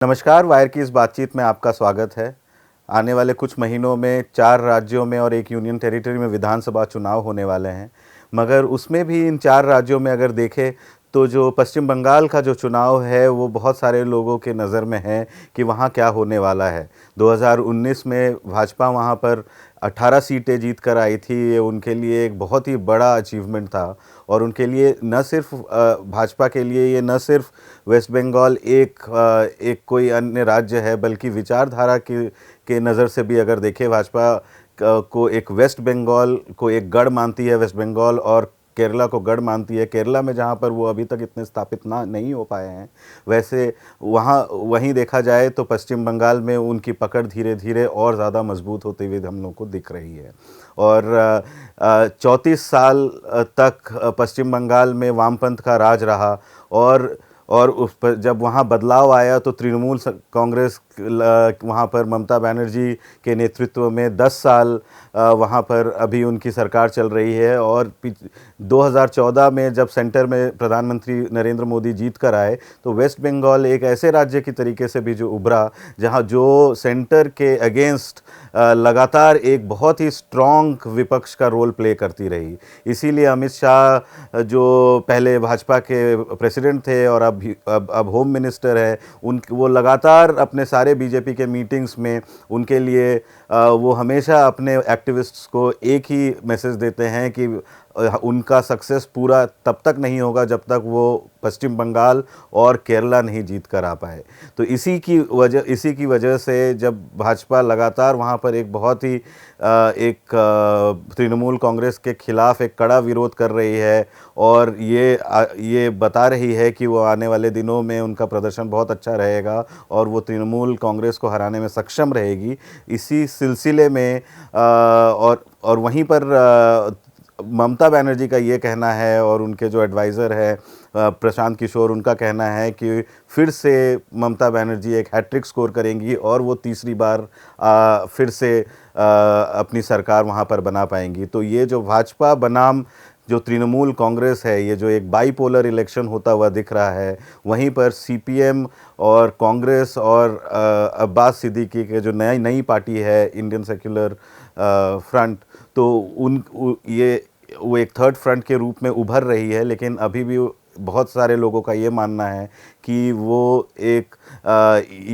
नमस्कार, वायर की इस बातचीत में आपका स्वागत है। आने वाले कुछ महीनों में 4 राज्यों में और एक यूनियन टेरिटरी में विधानसभा चुनाव होने वाले हैं। मगर उसमें भी इन 4 राज्यों में अगर देखें तो जो पश्चिम बंगाल का जो चुनाव है वो बहुत सारे लोगों के नज़र में है कि वहाँ क्या होने वाला है। 2019 में भाजपा वहाँ पर 18 सीटें जीत कर आई थी। ये उनके लिए एक बहुत ही बड़ा अचीवमेंट था और उनके लिए न सिर्फ भाजपा के लिए ये न सिर्फ वेस्ट बंगाल एक कोई अन्य राज्य है, बल्कि विचारधारा के नज़र से भी अगर देखें भाजपा को एक वेस्ट बंगाल को एक गढ़ मानती है वेस्ट बंगाल, और केरला को गढ़ मानती है। केरला में जहाँ पर वो अभी तक इतने स्थापित ना नहीं हो पाए हैं, वैसे वहीं देखा जाए तो पश्चिम बंगाल में उनकी पकड़ धीरे धीरे और ज़्यादा मजबूत होते हुए हम लोग को दिख रही है। और 34 साल तक पश्चिम बंगाल में वामपंथ का राज रहा। और उस पर जब वहाँ बदलाव आया तो तृणमूल कांग्रेस वहाँ पर ममता बनर्जी के नेतृत्व में 10 साल वहाँ पर अभी उनकी सरकार चल रही है। और 2014 में जब सेंटर में प्रधानमंत्री नरेंद्र मोदी जीत कर आए तो वेस्ट बंगाल एक ऐसे राज्य की तरीके से भी जो उभरा जहाँ जो सेंटर के अगेंस्ट लगातार एक बहुत ही स्ट्रॉन्ग विपक्ष का रोल प्ले करती रही। इसीलिए अमित शाह जो पहले भाजपा के प्रेसिडेंट थे और अब होम मिनिस्टर है, वो लगातार अपने सारे बीजेपी के मीटिंग्स में उनके लिए वो हमेशा अपने एक्टिविस्ट्स को एक ही मैसेज देते हैं कि उनका सक्सेस पूरा तब तक नहीं होगा जब तक वो पश्चिम बंगाल और केरला नहीं जीत कर आ पाए। तो इसी की वजह से जब भाजपा लगातार वहाँ पर एक बहुत ही तृणमूल कांग्रेस के खिलाफ एक कड़ा विरोध कर रही है और ये बता रही है कि वो आने वाले दिनों में उनका प्रदर्शन बहुत अच्छा रहेगा और वो तृणमूल कांग्रेस को हराने में सक्षम रहेगी। इसी सिलसिले में और वहीं पर ममता बनर्जी का ये कहना है और उनके जो एडवाइज़र है प्रशांत किशोर, उनका कहना है कि फिर से ममता बनर्जी एक हैट्रिक स्कोर करेंगी और वो तीसरी बार फिर से अपनी सरकार वहाँ पर बना पाएंगी। तो ये जो भाजपा बनाम जो तृणमूल कांग्रेस है, ये जो एक बाईपोलर इलेक्शन होता हुआ दिख रहा है, वहीं पर सीपीएम और कांग्रेस और अब्बास सिद्दीकी के जो नई पार्टी है इंडियन सेक्युलर फ्रंट, तो वो एक थर्ड फ्रंट के रूप में उभर रही है। लेकिन अभी भी बहुत सारे लोगों का ये मानना है कि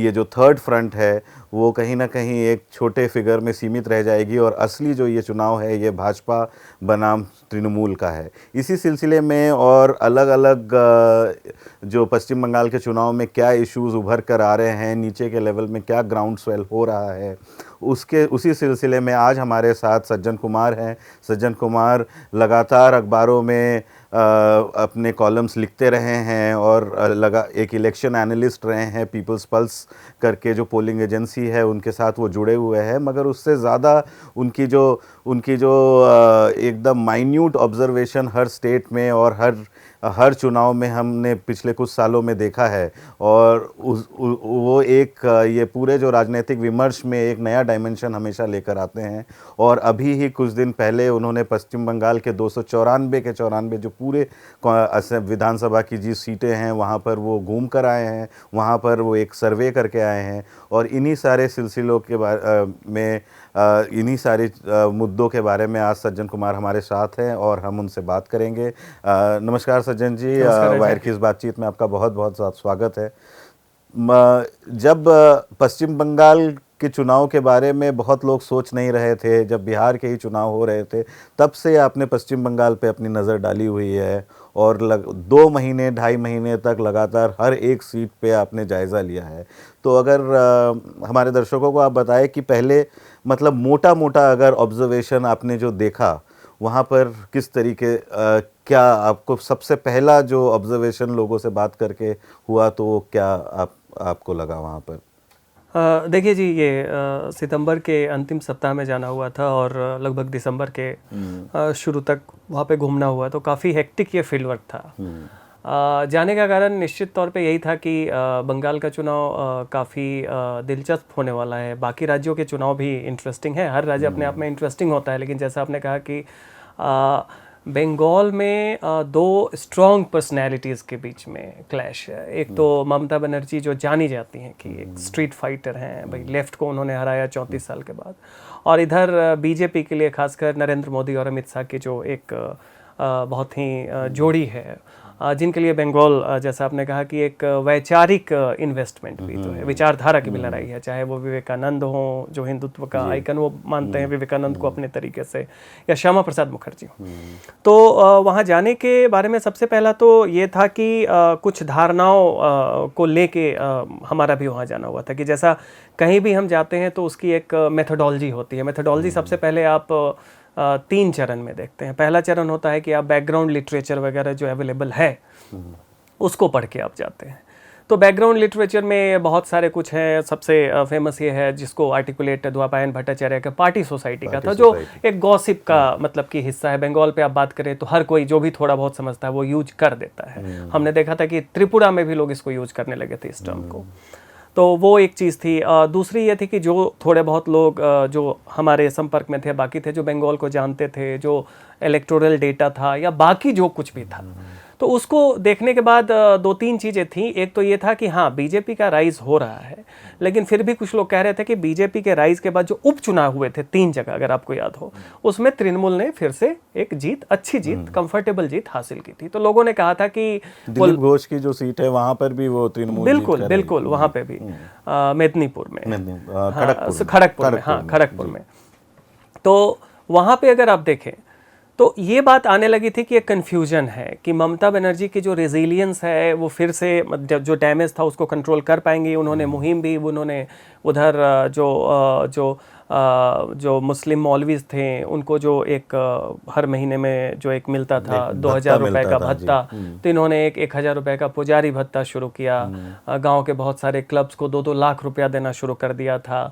ये जो थर्ड फ्रंट है वो कहीं ना कहीं एक छोटे फिगर में सीमित रह जाएगी और असली जो ये चुनाव है ये भाजपा बनाम तृणमूल का है। इसी सिलसिले में और अलग अलग जो पश्चिम बंगाल के चुनाव में क्या इश्यूज उभर कर आ रहे हैं, नीचे के लेवल में क्या ग्राउंड स्वेल हो रहा है, उसी सिलसिले में आज हमारे साथ सज्जन कुमार हैं। सज्जन कुमार लगातार अखबारों में अपने कॉलम्स लिखते रहे हैं और एक इलेक्शन एनालिस्ट रहे हैं। पीपल्स पल्स करके जो पोलिंग एजेंसी है उनके साथ वो जुड़े हुए हैं, मगर उससे ज़्यादा उनकी जो एकदम माइन्यूट ऑब्जर्वेशन हर स्टेट में और हर चुनाव में हमने पिछले कुछ सालों में देखा है। और वो ये पूरे जो राजनीतिक विमर्श में एक नया डायमेंशन हमेशा लेकर आते हैं। और अभी ही कुछ दिन पहले उन्होंने पश्चिम बंगाल के 294 के 94 जो पूरे विधानसभा की जिस सीटें हैं वहाँ पर वो घूम कर आए हैं, वहाँ पर वो एक सर्वे करके आए हैं। और इन्हीं सारे सिलसिलों के बारे में इन्हीं सारे मुद्दों के बारे में आज सज्जन कुमार हमारे साथ हैं और हम उनसे बात करेंगे। नमस्कार सज्जन जी, वायर की इस बातचीत में आपका बहुत बहुत स्वागत है। जब पश्चिम बंगाल के चुनाव के बारे में बहुत लोग सोच नहीं रहे थे, जब बिहार के ही चुनाव हो रहे थे, तब से आपने पश्चिम बंगाल पे अपनी नज़र डाली हुई है और 2 महीने 2.5 महीने तक लगातार हर एक सीट पे आपने जायज़ा लिया है। तो अगर हमारे दर्शकों को आप बताएं कि पहले मतलब मोटा मोटा अगर ऑब्जर्वेशन आपने जो देखा वहाँ पर किस तरीके क्या आपको सबसे पहला जो ऑब्जर्वेशन लोगों से बात करके हुआ, तो क्या आपको लगा वहाँ पर? देखिए जी, ये सितंबर के अंतिम सप्ताह में जाना हुआ था और लगभग दिसंबर के शुरू तक वहाँ पे घूमना हुआ, तो काफ़ी हेक्टिक ये फील्ड वर्क था। जाने का कारण निश्चित तौर पे यही था कि बंगाल का चुनाव काफ़ी दिलचस्प होने वाला है। बाकी राज्यों के चुनाव भी इंटरेस्टिंग है, हर राज्य अपने आप में इंटरेस्टिंग होता है, लेकिन जैसा आपने कहा कि बंगाल में दो स्ट्रॉन्ग पर्सनैलिटीज़ के बीच में क्लैश है। एक तो ममता बनर्जी जो जानी जाती हैं कि एक स्ट्रीट फाइटर हैं, भाई लेफ्ट को उन्होंने हराया 34 साल के बाद, और इधर बीजेपी के लिए खासकर नरेंद्र मोदी और अमित शाह की जो एक बहुत ही जोड़ी है, जिनके लिए बंगाल जैसा आपने कहा कि एक वैचारिक इन्वेस्टमेंट भी तो है, विचारधारा की भी लड़ाई है। चाहे वो विवेकानंद हो जो हिंदुत्व का आइकन वो मानते हैं विवेकानंद को अपने तरीके से, या श्यामा प्रसाद मुखर्जी हो। तो वहाँ जाने के बारे में सबसे पहला तो ये था कि कुछ धारणाओं को लेके हमारा भी वहाँ जाना हुआ था कि जैसा कहीं भी हम जाते हैं तो उसकी एक मेथोडोलॉजी होती है। मेथोडोलॉजी सबसे पहले आप 3 चरण में देखते हैं। पहला चरण होता है कि आप बैकग्राउंड लिटरेचर वगैरह जो अवेलेबल है उसको पढ़ के आप जाते हैं। तो बैकग्राउंड लिटरेचर में बहुत सारे कुछ हैं। सबसे फेमस ये है जिसको आर्टिकुलेट द्वापायन भट्टाचार्य का पार्टी सोसाइटी का था, जो एक गॉसिप का मतलब की हिस्सा है। बंगाल पे आप बात करें तो हर कोई जो भी थोड़ा बहुत समझता है वो यूज कर देता है। हमने देखा था कि त्रिपुरा में भी लोग इसको यूज करने लगे थे इस टर्म को। तो वो एक चीज़ थी। दूसरी ये थी कि जो थोड़े बहुत लोग जो हमारे संपर्क में थे, बाकी थे जो बंगाल को जानते थे, जो इलेक्टोरल डेटा था या बाकी जो कुछ भी था, तो उसको देखने के बाद 2-3 चीज़ें थी। एक तो ये था कि हाँ बीजेपी का राइज हो रहा है, लेकिन फिर भी कुछ लोग कह रहे थे कि बीजेपी के राइज के बाद जो उपचुनाव हुए थे 3 जगह अगर आपको याद हो, उसमें तृणमूल ने फिर से एक जीत, अच्छी जीत, कंफर्टेबल जीत हासिल की थी। तो लोगों ने कहा था कि दिलीप घोष की जो सीट है वहां पर भी वो तृणमूल बिल्कुल बिल्कुल वहां पे भी मेदिनीपुर में, खड़गपुर में। तो वहां पे अगर आप देखें तो ये बात आने लगी थी कि एक कन्फ्यूजन है कि ममता बनर्जी की जो रेजिलियंस है वो फिर से जो डैमेज था उसको कंट्रोल कर पाएंगी। उन्होंने मुहिम भी, उन्होंने उधर जो मुस्लिम मौलवीज थे उनको जो एक हर महीने में जो एक मिलता था 2000 रुपए का भत्ता, तो इन्होंने एक 1000 रुपए का पुजारी भत्ता शुरू किया। गांव के बहुत सारे क्लब्स को 2-2 लाख रुपया देना शुरू कर दिया था।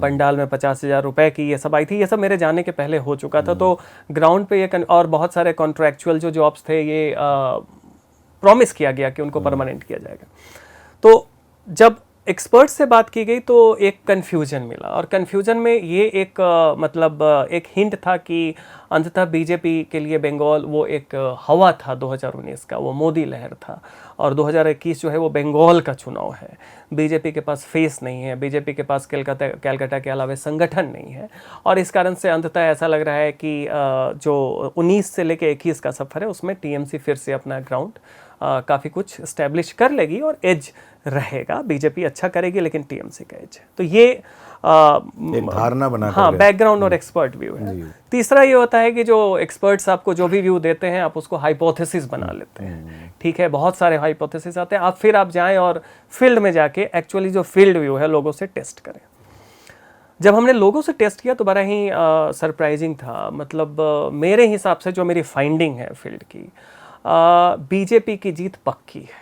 पंडाल में 50,000 रुपए की ये सब आई थी। ये सब मेरे जाने के पहले हो चुका था। तो ग्राउंड पे ये और बहुत सारे कॉन्ट्रैक्चुअल जो जॉब्स थे ये प्रॉमिस किया गया कि उनको परमानेंट किया जाएगा। तो जब एक्सपर्ट्स से बात की गई तो एक कन्फ्यूजन मिला, और कन्फ्यूजन में ये एक मतलब एक हिंट था कि अंततः बीजेपी के लिए बंगाल वो एक हवा था 2019 का, वो मोदी लहर था। और 2021 जो है वो बंगाल का चुनाव है। बीजेपी के पास फेस नहीं है, बीजेपी के पास कलकत्ता के अलावा संगठन नहीं है, और इस कारण से अंततः ऐसा लग रहा है कि जो 19 से लेकर 21 का सफ़र है उसमें टीएमसी फिर से अपना ग्राउंड काफ़ी कुछ इस्टेब्लिश कर लेगी और एज रहेगा। बीजेपी अच्छा करेगी लेकिन टीएमसी का एज है। तो ये एक धारणा बना, हाँ, बैकग्राउंड और एक्सपर्ट व्यू है। तीसरा ये होता है कि जो एक्सपर्ट्स आपको जो भी व्यू देते हैं आप उसको हाइपोथेसिस बना लेते हैं। ठीक है, बहुत सारे हाइपोथेसिस आते हैं, फिर आप जाएं और फील्ड में जाके एक्चुअली जो फील्ड व्यू है लोगों से टेस्ट करें। जब हमने लोगों से टेस्ट किया तो बड़ा ही सरप्राइजिंग था। मतलब मेरे हिसाब से जो मेरी फाइंडिंग है फील्ड की, बीजेपी की जीत पक्की है।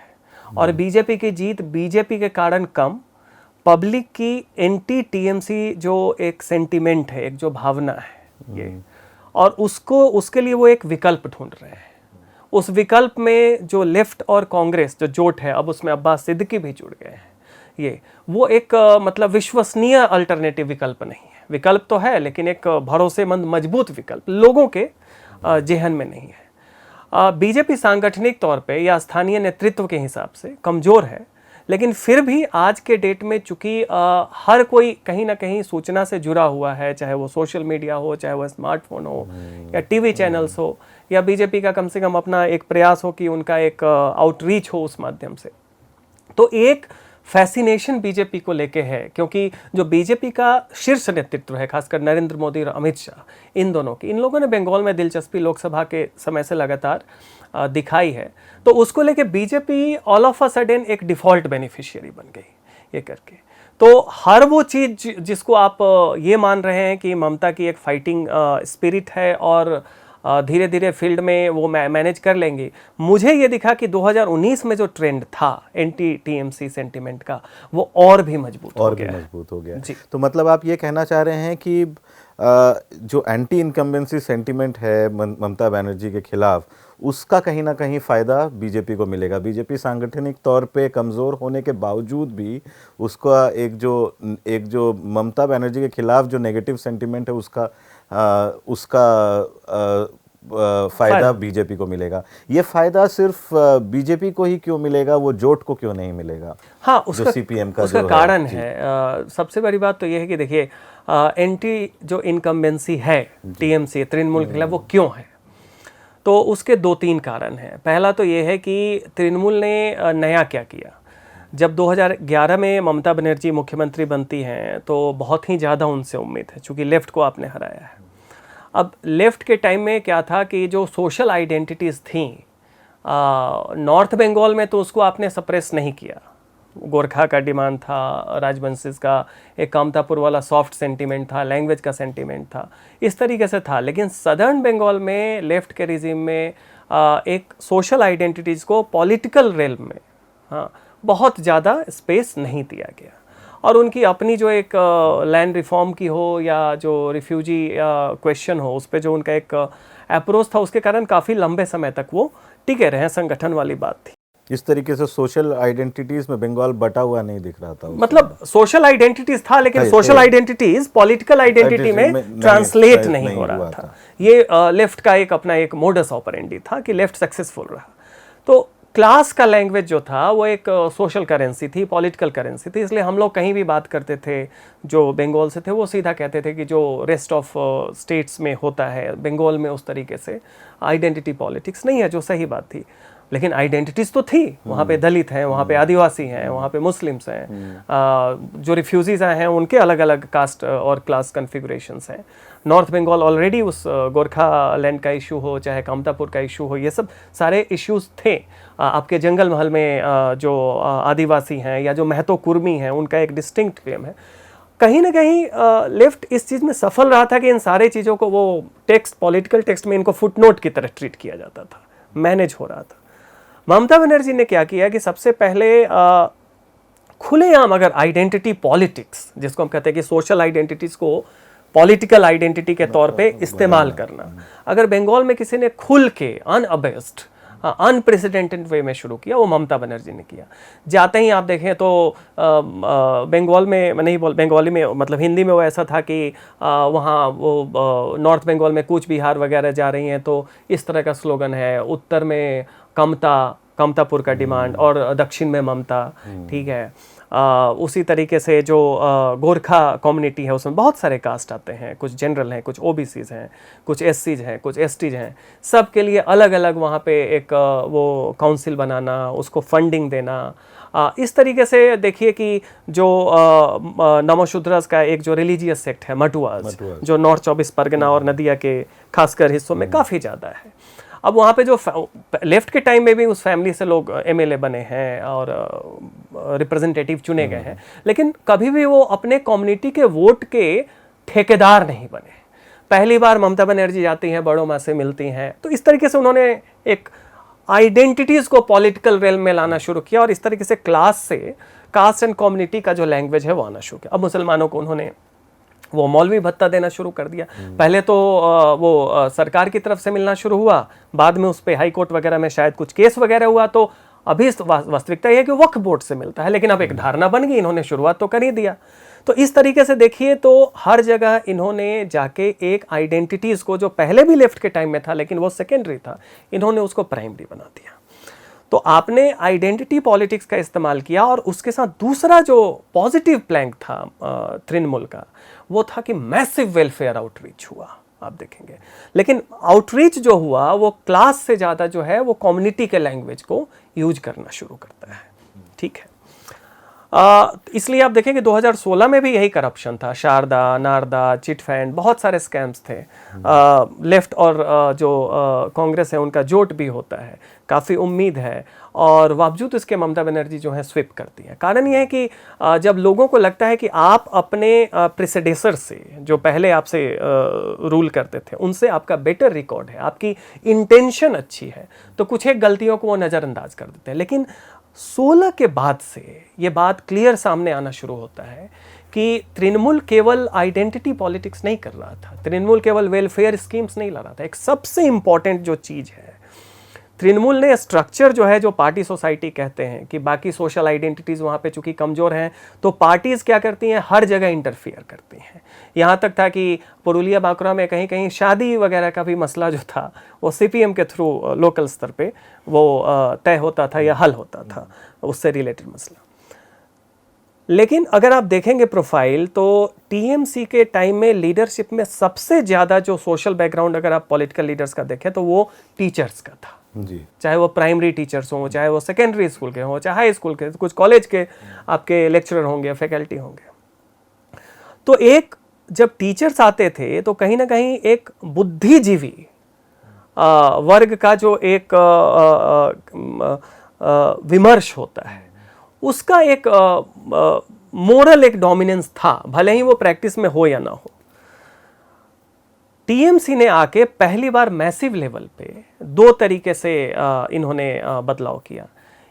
और बीजेपी की जीत बीजेपी के कारण कम, पब्लिक की एंटी टीएमसी जो एक सेंटिमेंट है, एक जो भावना है ये, और उसके लिए वो एक विकल्प ढूंढ रहे हैं। उस विकल्प में जो लेफ्ट और कांग्रेस जो जोट है, अब उसमें अब्बास सिद्दीकी भी जुड़ गए हैं, ये वो एक मतलब विश्वसनीय अल्टरनेटिव विकल्प नहीं है। विकल्प तो है लेकिन एक भरोसेमंद मजबूत विकल्प लोगों के जेहन में नहीं है। बीजेपी सांगठनिक तौर पे या स्थानीय नेतृत्व के हिसाब से कमज़ोर है, लेकिन फिर भी आज के डेट में चूंकि हर कोई कहीं ना कहीं सूचना से जुड़ा हुआ है, चाहे वो सोशल मीडिया हो, चाहे वो स्मार्टफोन हो या टीवी चैनल्स हो, या बीजेपी का कम से कम अपना एक प्रयास हो कि उनका एक आउटरीच हो उस माध्यम से, तो एक फैसिनेशन बीजेपी को लेके है। क्योंकि जो बीजेपी का शीर्ष नेतृत्व है, खासकर नरेंद्र मोदी और अमित शाह, इन दोनों की, इन लोगों ने बंगाल में दिलचस्पी लोकसभा के समय से लगातार दिखाई है। तो उसको लेके BJP all of a sudden एक डिफॉल्ट बेनिफिशियरी बन गई ये करके। तो हर वो चीज़ जिसको आप ये मान रहे हैं कि ममता की एक फाइटिंग स्पिरिट है और धीरे धीरे फील्ड में वो मैनेज कर लेंगी, मुझे ये दिखा कि 2019 में जो ट्रेंड था एंटी टीएमसी सेंटिमेंट का, वो और भी मजबूत हो गया जी। तो मतलब आप ये कहना चाह रहे हैं कि जो एंटी इनकम्बेंसी सेंटिमेंट है ममता बनर्जी के खिलाफ, उसका कहीं ना कहीं फ़ायदा बीजेपी को मिलेगा। बीजेपी सांगठनिक तौर पे कमज़ोर होने के बावजूद भी उसका एक जो ममता बनर्जी के खिलाफ जो नेगेटिव सेंटिमेंट है उसका फायदा बीजेपी को मिलेगा। ये फायदा सिर्फ बीजेपी को ही क्यों मिलेगा, वो जोट को क्यों नहीं मिलेगा? हाँ, उसका सीपीएम का उसका कारण है सबसे बड़ी बात तो ये है कि देखिए एंटी जो इनकम्बेंसी है टीएमसी तृणमूल के खिलाफ वो क्यों है, तो उसके 2-3 कारण हैं। पहला तो ये है कि तृणमूल ने नया क्या किया। जब 2011 में ममता बनर्जी मुख्यमंत्री बनती हैं तो बहुत ही ज़्यादा उनसे उम्मीद है, चूँकि लेफ़्ट को आपने हराया है। अब लेफ़्ट के टाइम में क्या था कि जो सोशल आइडेंटिटीज़ थी नॉर्थ बंगाल में, तो उसको आपने सप्रेस नहीं किया। गोरखा का डिमांड था, राजवंशिस का एक कामतापुर वाला सॉफ्ट सेंटीमेंट था, लैंग्वेज का सेंटीमेंट था, इस तरीके से था। लेकिन सदर्न बंगाल में लेफ़्ट के रिजीम में एक सोशल आइडेंटिटीज़ को पॉलिटिकल रेल्म में बहुत ज़्यादा स्पेस नहीं दिया गया। और उनकी अपनी जो एक लैंड रिफॉर्म की हो या जो रिफ्यूजी क्वेश्चन हो, उस पर जो उनका एक अप्रोच था, उसके कारण काफ़ी लंबे समय तक वो टिके रहे। संगठन वाली बात थी। इस तरीके से सोशल आइडेंटिटीज में बंगाल बटा हुआ नहीं दिख रहा था। मतलब सोशल आइडेंटिटीज था, लेकिन सोशल आइडेंटिटीज पॉलिटिकल आइडेंटिटी में ट्रांसलेट नहीं हो रहा था। ये लेफ्ट का एक अपना एक मोडस ऑपरेंडी था कि लेफ्ट सक्सेसफुल रहा। तो क्लास का लैंग्वेज जो था वो एक सोशल करेंसी थी, पॉलिटिकल करेंसी थी। इसलिए हम लोग कहीं भी बात करते थे जो बंगाल से थे, वो सीधा कहते थे कि जो रेस्ट ऑफ स्टेट्स में होता है, बंगाल में उस तरीके से आइडेंटिटी पॉलिटिक्स नहीं है, जो सही बात थी। लेकिन आइडेंटिटीज़ तो थी। वहाँ पे दलित हैं, वहाँ पे आदिवासी हैं, वहाँ पे मुस्लिम्स हैं, जो रिफ्यूजीज़ आए हैं उनके अलग अलग कास्ट और क्लास कन्फिगरेशंस हैं। नॉर्थ बंगाल ऑलरेडी उस गोरखा लैंड का इशू हो, चाहे कामतापुर का इशू हो, ये सब सारे इश्यूज थे। आपके जंगल महल में जो आदिवासी हैं या जो महतो कुर्मी हैं, उनका एक डिस्टिंक्ट क्लेम है। कहीं ना कहीं लेफ्ट इस चीज़ में सफल रहा था कि इन सारे चीज़ों को वो टेक्स्ट, पॉलिटिकल टेक्स्ट में इनको फुटनोट की तरह ट्रीट किया जाता था, मैनेज हो रहा था। ममता बनर्जी ने क्या किया कि सबसे पहले खुलेआम अगर आइडेंटिटी पॉलिटिक्स, जिसको हम कहते हैं कि सोशल आइडेंटिटीज़ को पॉलिटिकल आइडेंटिटी के तौर पे इस्तेमाल करना, अगर बंगाल में किसी ने खुल के अनअबेस्ड अनप्रेसिडेंटेड वे में शुरू किया, वो ममता बनर्जी ने किया। जाते ही आप देखें तो बंगाल में, मैं नहीं बोल बंगाली में, मतलब हिंदी में वो ऐसा था कि वहाँ वो नॉर्थ बंगाल में कूच बिहार वगैरह जा रही हैं तो इस तरह का स्लोगन है, उत्तर में कामतापुर का डिमांड और दक्षिण में ममता, ठीक है। उसी तरीके से जो गोरखा कम्युनिटी है उसमें बहुत सारे कास्ट आते हैं, कुछ जनरल हैं, कुछ ओबीसीज हैं, कुछ एससीज हैं, कुछ एसटीज हैं। सब के लिए अलग अलग वहाँ पे एक वो काउंसिल बनाना, उसको फंडिंग देना। इस तरीके से देखिए कि जो नमोशूद्रस का एक जो रिलीजियस सेक्ट है मटुआज, जो नॉर्थ 24 परगना और नदिया के खासकर हिस्सों में काफ़ी ज़्यादा है। अब वहाँ पे जो लेफ्ट के टाइम में भी उस फैमिली से लोग एमएलए बने हैं और रिप्रेजेंटेटिव चुने गए हैं, लेकिन कभी भी वो अपने कम्युनिटी के वोट के ठेकेदार नहीं बने। पहली बार ममता बनर्जी जाती हैं, बड़ों माँ से मिलती हैं, तो इस तरीके से उन्होंने एक आइडेंटिटीज़ को पॉलिटिकल रेल्म में लाना शुरू किया और इस तरीके से क्लास से कास्ट एंड कम्युनिटी का जो लैंग्वेज है वो आना शुरू किया। अब मुसलमानों को उन्होंने वो मौलवी भत्ता देना शुरू कर दिया। पहले तो वो सरकार की तरफ से मिलना शुरू हुआ, बाद में उस पर हाई कोर्ट वगैरह में शायद कुछ केस वगैरह हुआ, तो अभी वास्तविकता यह है कि वक्फ बोर्ड से मिलता है। लेकिन अब एक धारणा बन गई, इन्होंने शुरुआत तो कर ही दिया। तो इस तरीके से देखिए तो हर जगह इन्होंने जाके एक आइडेंटिटीज़ को, जो पहले भी लेफ्ट के टाइम में था लेकिन वो सेकेंडरी था, इन्होंने उसको प्राइमरी बना दिया। तो आपने आइडेंटिटी पॉलिटिक्स का इस्तेमाल किया और उसके साथ दूसरा जो पॉजिटिव प्लैंक था तृणमूल का, वो था कि मैसिव वेलफेयर आउटरीच हुआ, आप देखेंगे। लेकिन आउटरीच जो हुआ वो क्लास से ज़्यादा जो है वो कम्युनिटी के लैंग्वेज को यूज करना शुरू करता है, ठीक है। इसलिए आप देखें कि 2016 में भी यही करप्शन था, शारदा, नारदा, चिट फंड, बहुत सारे स्कैम्स थे। लेफ्ट और जो कांग्रेस है उनका जोट भी होता है, काफ़ी उम्मीद है, और बावजूद इसके ममता बनर्जी जो है स्विप करती है। कारण यह है कि जब लोगों को लगता है कि आप अपने प्रेसिडेसर से, जो पहले आपसे रूल करते थे, उनसे आपका बेटर रिकॉर्ड है, आपकी इंटेंशन अच्छी है, तो कुछ एक गलतियों को वो नज़रअंदाज कर देते हैं। लेकिन 16 के बाद से ये बात क्लियर सामने आना शुरू होता है कि तृणमूल केवल आइडेंटिटी पॉलिटिक्स नहीं कर रहा था, तृणमूल केवल वेलफेयर स्कीम्स नहीं ला रहा था। एक सबसे इंपॉर्टेंट जो चीज़ है, तृणमूल ने स्ट्रक्चर जो है, जो पार्टी सोसाइटी कहते हैं कि बाकी सोशल आइडेंटिटीज़ वहाँ पे चूंकि कमज़ोर हैं, तो पार्टीज़ क्या करती हैं, हर जगह इंटरफियर करती हैं। यहाँ तक था कि पुरुलिया बांकुरा में कहीं कहीं शादी वगैरह का भी मसला जो था वो सीपीएम के थ्रू लोकल स्तर पे वो तय होता था या हल होता था, उससे रिलेटेड मसला। लेकिन अगर आप देखेंगे प्रोफाइल, तो टीएमसी के टाइम में लीडरशिप में सबसे ज़्यादा जो सोशल बैकग्राउंड अगर आप पॉलिटिकल लीडर्स का देखें तो वो टीचर्स का था जी। चाहे वो प्राइमरी टीचर्स हों, चाहे वो सेकेंडरी स्कूल के हों, चाहे हाई स्कूल के, कुछ कॉलेज के आपके लेक्चरर होंगे, फैकल्टी होंगे। तो एक जब टीचर्स आते थे तो कहीं ना कहीं एक बुद्धिजीवी वर्ग का जो एक विमर्श होता है, उसका एक मोरल एक डोमिनेंस था, भले ही वो प्रैक्टिस में हो या ना हो। टीएमसी ने आके पहली बार मैसिव लेवल पे दो तरीके से इन्होंने बदलाव किया।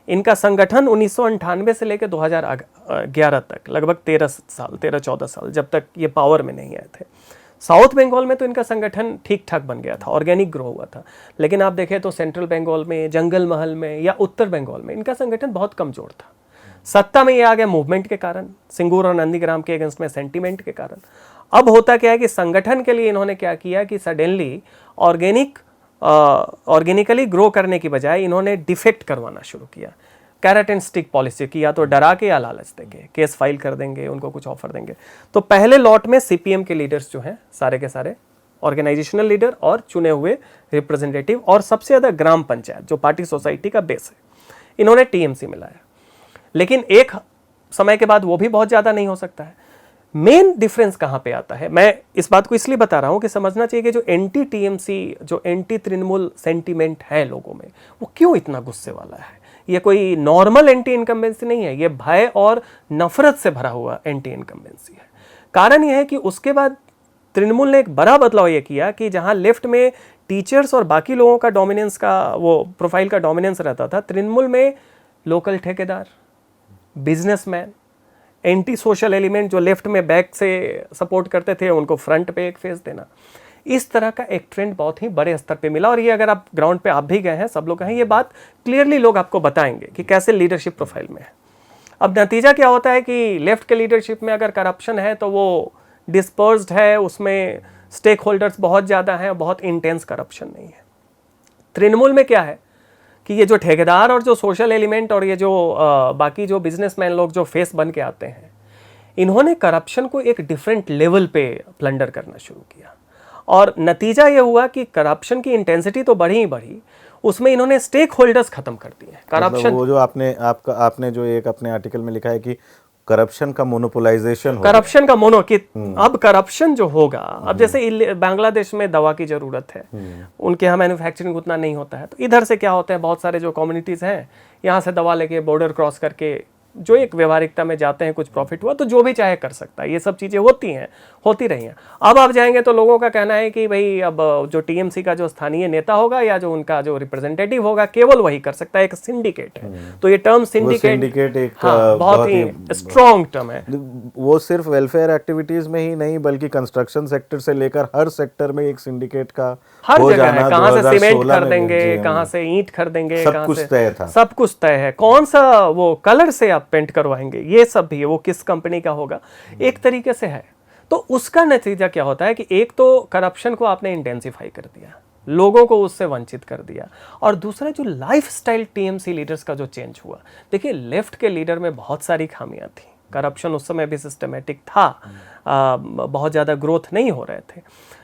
इनका संगठन 1998 से लेकर 2011 तक लगभग 13-14 साल, जब तक ये पावर में नहीं आए थे। साउथ बंगाल में तो इनका संगठन ठीक ठाक बन गया था, ऑर्गेनिक ग्रो हुआ था। लेकिन आप देखें तो सेंट्रल बंगाल में, जंगल महल में या उत्तर बंगाल में इनका संगठन बहुत कमजोर था। सत्ता में ये आ गया मूवमेंट के कारण, सिंगूर और नंदीग्राम के अगेंस्ट में सेंटीमेंट के कारण। अब होता क्या है कि संगठन के लिए इन्होंने क्या किया कि सडनली ऑर्गेनिकली ग्रो करने की बजाय इन्होंने डिफेक्ट करवाना शुरू किया। कैरेट एंड स्टिक पॉलिसी की, या तो डरा के या लालच देंगे, केस फाइल कर देंगे, उनको कुछ ऑफर देंगे। तो पहले लॉट में सीपीएम के लीडर्स जो हैं सारे के सारे ऑर्गेनाइजेशनल लीडर और चुने हुए रिप्रेजेंटेटिव, और सबसे ज़्यादा ग्राम पंचायत जो पार्टी सोसाइटी का बेस है, इन्होंने टीएमसी में लाया। लेकिन एक समय के बाद वो भी बहुत ज़्यादा नहीं हो सकता है। मेन डिफरेंस कहाँ पे आता है, मैं इस बात को इसलिए बता रहा हूँ कि समझना चाहिए कि जो एंटी टीएमसी, जो एंटी तृणमूल सेंटीमेंट है लोगों में, वो क्यों इतना गुस्से वाला है। ये कोई नॉर्मल एंटी इनकम्बेंसी नहीं है, ये भय और नफरत से भरा हुआ एंटी इनकम्बेंसी है। कारण यह है कि उसके बाद तृणमूल ने एक बड़ा बदलाव ये किया कि जहाँ लेफ्ट में टीचर्स और बाकी लोगों का डोमिनेंस का, वो प्रोफाइल का डोमिनेंस रहता था, तृणमूल में लोकल ठेकेदार, बिजनेसमैन, एंटी सोशल एलिमेंट जो लेफ्ट में बैक से सपोर्ट करते थे, उनको फ्रंट पे एक फेस देना, इस तरह का एक ट्रेंड बहुत ही बड़े स्तर पे मिला। और ये अगर आप ग्राउंड पे आप भी गए हैं, सब लोग हैं, ये बात क्लियरली लोग आपको बताएंगे कि कैसे लीडरशिप प्रोफाइल में है। अब नतीजा क्या होता है कि लेफ्ट के लीडरशिप में अगर करप्शन है तो वो डिस्पर्स्ड है, उसमें स्टेक होल्डर्स बहुत ज़्यादा हैं, बहुत इंटेंस करप्शन नहीं है। तृणमूल में क्या है कि ये जो ठेकेदार और जो सोशल एलिमेंट और ये जो बाकी जो बिजनेसमैन लोग जो फेस बन के आते हैं, इन्होंने करप्शन को एक डिफरेंट लेवल पे प्लंडर करना शुरू किया। और नतीजा ये हुआ कि करप्शन की इंटेंसिटी तो बढ़ी ही बढ़ी, उसमें इन्होंने स्टेक होल्डर्स खत्म कर दिए। करप्शन वो जो आपने जो एक अपने आर्टिकल में लिखा है कि करप्शन का मोनोपोलाइजेशन, करप्शन का मोनो, कि अब करप्शन जो होगा, अब जैसे बांग्लादेश में दवा की जरूरत है, उनके यहाँ मैन्युफैक्चरिंग उतना नहीं होता है, तो इधर से क्या होता है, बहुत सारे जो कम्युनिटीज हैं यहाँ से दवा लेके बॉर्डर क्रॉस करके जो एक व्यवहारिकता में जाते हैं, कुछ प्रॉफिट हुआ तो जो भी चाहे कर सकता है। ये सब चीज़ें होती हैं, होती रही हैं। अब आप जाएंगे तो लोगों का कहना है कि भाई अब जो टीएमसी का जो स्थानीय नेता होगा या जो उनका जो रिप्रेजेंटेटिव होगा, केवल वही कर सकता है। एक सिंडिकेट है, तो ये टर्म सिंडिकेट एक बहुत ही स्ट्रॉन्ग टर्म है। वो सिर्फ वेलफेयर एक्टिविटीज में ही नहीं, बल्कि कंस्ट्रक्शन सेक्टर से लेकर हर सेक्टर में एक सिंडिकेट का हर जगह है। कहाँ से सीमेंट खरीदेंगे, कहाँ से ईंट खरीदेंगे, सब कुछ तय था, सब कुछ तय है। कौन सा वो कलर से आप पेंट करवाएंगे, ये सब भी है, वो किस कंपनी का होगा, एक तरीके से है। तो उसका नतीजा क्या होता है कि एक तो करप्शन को आपने इंटेंसिफाई कर दिया, लोगों को उससे वंचित कर दिया, और दूसरा जो लाइफस्टाइल टीएमसी लीडर्स का जो चेंज हुआ। देखिए, लेफ्ट के लीडर में बहुत सारी खामियां थी, करप्शन उस समय भी सिस्टमेटिक था, बहुत ज़्यादा ग्रोथ नहीं हो रहे थे,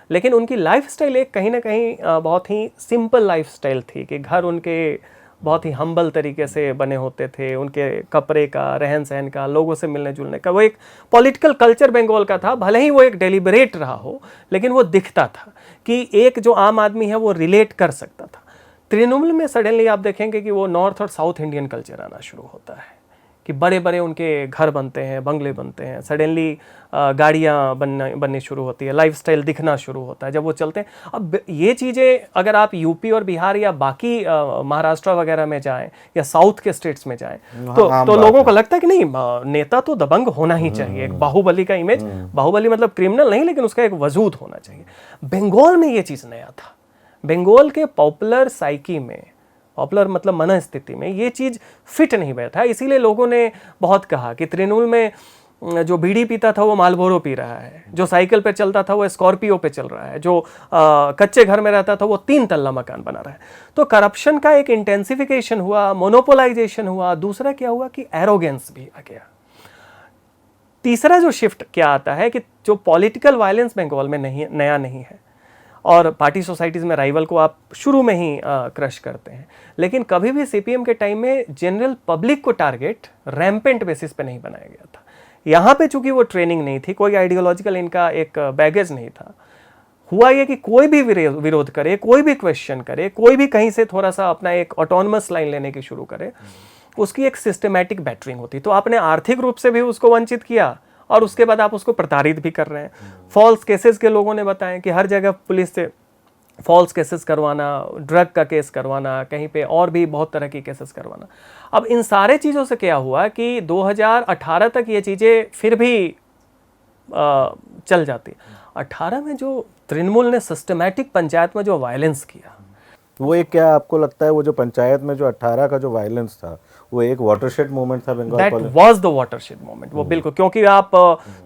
लेकिन उनकी लाइफस्टाइल एक कहीं ना कहीं बहुत ही सिंपल लाइफस्टाइल थी कि घर उनके बहुत ही हम्बल तरीके से बने होते थे, उनके कपड़े का, रहन सहन का, लोगों से मिलने जुलने का, वो एक पॉलिटिकल कल्चर बंगाल का था। भले ही वो एक डेलिबरेट रहा हो, लेकिन वो दिखता था कि एक जो आम आदमी है वो रिलेट कर सकता था। तृणमूल में सडनली आप देखेंगे कि वो नॉर्थ और साउथ इंडियन कल्चर आना शुरू होता है कि बड़े बड़े उनके घर बनते हैं, बंगले बनते हैं, सडनली गाड़ियाँ बननी शुरू होती है, लाइफस्टाइल दिखना शुरू होता है जब वो चलते हैं। अब ये चीज़ें अगर आप यूपी और बिहार या बाकी महाराष्ट्र वगैरह में जाएं या साउथ के स्टेट्स में जाएं तो लोगों को लगता है कि नहीं, नेता तो दबंग होना ही चाहिए। एक बाहुबली का इमेज, बाहुबली मतलब क्रिमिनल नहीं, लेकिन उसका एक वजूद होना चाहिए। बंगाल में ये चीज़ नया था। बंगाल के पॉपुलर साइकी में पॉपुलर मतलब मनस्थिति में ये चीज़ फिट नहीं बैठा। इसीलिए लोगों ने बहुत कहा कि तृणमूल में जो बीड़ी पीता था वो मालबोरो पी रहा है, जो साइकिल पे चलता था वो स्कॉर्पियो पे चल रहा है, जो कच्चे घर में रहता था वो 3 तल्ला मकान बना रहा है। तो करप्शन का एक इंटेंसिफिकेशन हुआ, मोनोपोलाइजेशन हुआ। दूसरा क्या हुआ कि एरोगेंस भी आ गया। तीसरा जो शिफ्ट क्या आता है कि जो पॉलिटिकल वायलेंस बंगाल में नहीं, नया नहीं है, और पार्टी सोसाइटीज़ में राइवल को आप शुरू में ही क्रश करते हैं, लेकिन कभी भी सीपीएम के टाइम में जनरल पब्लिक को टारगेट रैम्पेंट बेसिस पे नहीं बनाया गया था। यहाँ पे चूंकि वो ट्रेनिंग नहीं थी, कोई आइडियोलॉजिकल इनका एक बैगेज नहीं था, हुआ ये कि कोई भी विरोध करे, कोई भी क्वेश्चन करे, कोई भी कहीं से थोड़ा सा अपना एक ऑटोनमस लाइन लेने की शुरू करे, उसकी एक सिस्टमैटिक बैटरिंग होती। तो आपने आर्थिक रूप से भी उसको वंचित किया और उसके बाद आप उसको प्रताड़ित भी कर रहे हैं। फॉल्स केसेस के लोगों ने बताया कि हर जगह पुलिस से फॉल्स केसेस करवाना, ड्रग का केस करवाना, कहीं पे और भी बहुत तरह की केसेस करवाना। अब इन सारे चीज़ों से क्या हुआ कि 2018 तक ये चीज़ें फिर भी चल जाती। 18 में जो तृणमूल ने सिस्टमैटिक पंचायत में जो वायलेंस किया, वो एक, क्या आपको लगता है वो जो पंचायत में जो 18 का जो वायलेंस था वो एक वाटरशेड मोमेंट था Bengal? That was the watershed moment. वो बिल्कुल, क्योंकि आप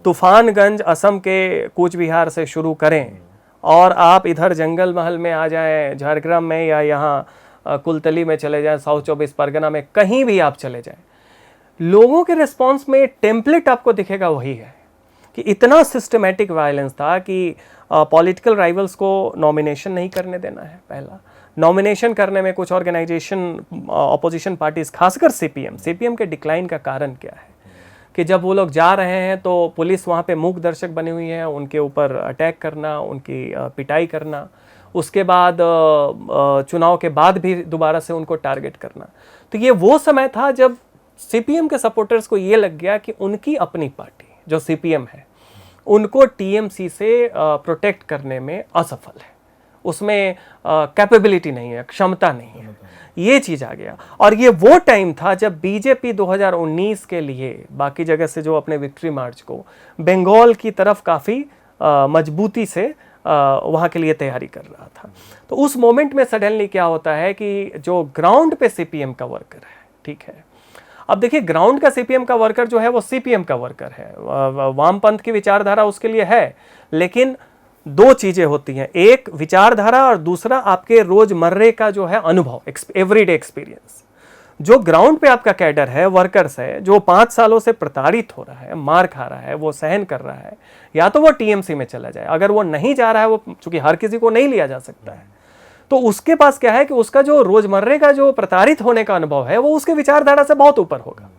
तूफानगंज असम के कूच बिहार से शुरू करें और आप इधर जंगल महल में आ जाएं, झारग्राम में, या यहाँ कुलतली में चले जाएं, साउथ 24 परगना में, कहीं भी आप चले जाएं, लोगों के रिस्पॉन्स में टेम्पलेट आपको दिखेगा वही है कि इतना सिस्टमैटिक वायलेंस था कि पॉलिटिकल राइवल्स को नॉमिनेशन नहीं करने देना है। पहला, नॉमिनेशन करने में कुछ ऑर्गेनाइजेशन, ऑपोजिशन पार्टीज, खासकर सीपीएम के डिक्लाइन का कारण क्या है कि जब वो लोग जा रहे हैं तो पुलिस वहाँ पे मूक दर्शक बनी हुई है, उनके ऊपर अटैक करना, उनकी पिटाई करना, उसके बाद चुनाव के बाद भी दोबारा से उनको टारगेट करना। तो ये वो समय था जब सीपीएम के सपोर्टर्स को ये लग गया कि उनकी अपनी पार्टी जो सीपीएम है उनको टीएमसी से प्रोटेक्ट करने में असफल है, उसमें कैपेबिलिटी नहीं है, क्षमता नहीं है, ये चीज़ आ गया। और ये वो टाइम था जब बीजेपी 2019 के लिए बाकी जगह से जो अपने विक्ट्री मार्च को बंगाल की तरफ काफ़ी मजबूती से वहाँ के लिए तैयारी कर रहा था। तो उस मोमेंट में सडनली क्या होता है कि जो ग्राउंड पे सीपीएम का वर्कर है, ठीक है, अब देखिए ग्राउंड का सीपीएम का वर्कर जो है वो सीपीएम का वर्कर है, वामपंथ की विचारधारा उसके लिए है, लेकिन दो चीजें होती हैं, एक विचारधारा और दूसरा आपके रोजमर्रे का जो है अनुभव, एवरीडे एक्सपीरियंस। जो ग्राउंड पे आपका कैडर है, वर्कर्स है, जो 5 सालों से प्रताड़ित हो रहा है, मार खा रहा है, वो सहन कर रहा है, या तो वो टीएमसी में चला जाए, अगर वो नहीं जा रहा है, वो चूंकि हर किसी को नहीं लिया जा सकता है, तो उसके पास क्या है कि उसका जो रोजमर्रे का जो प्रताड़ित होने का अनुभव है वो उसके विचारधारा से बहुत ऊपर होगा।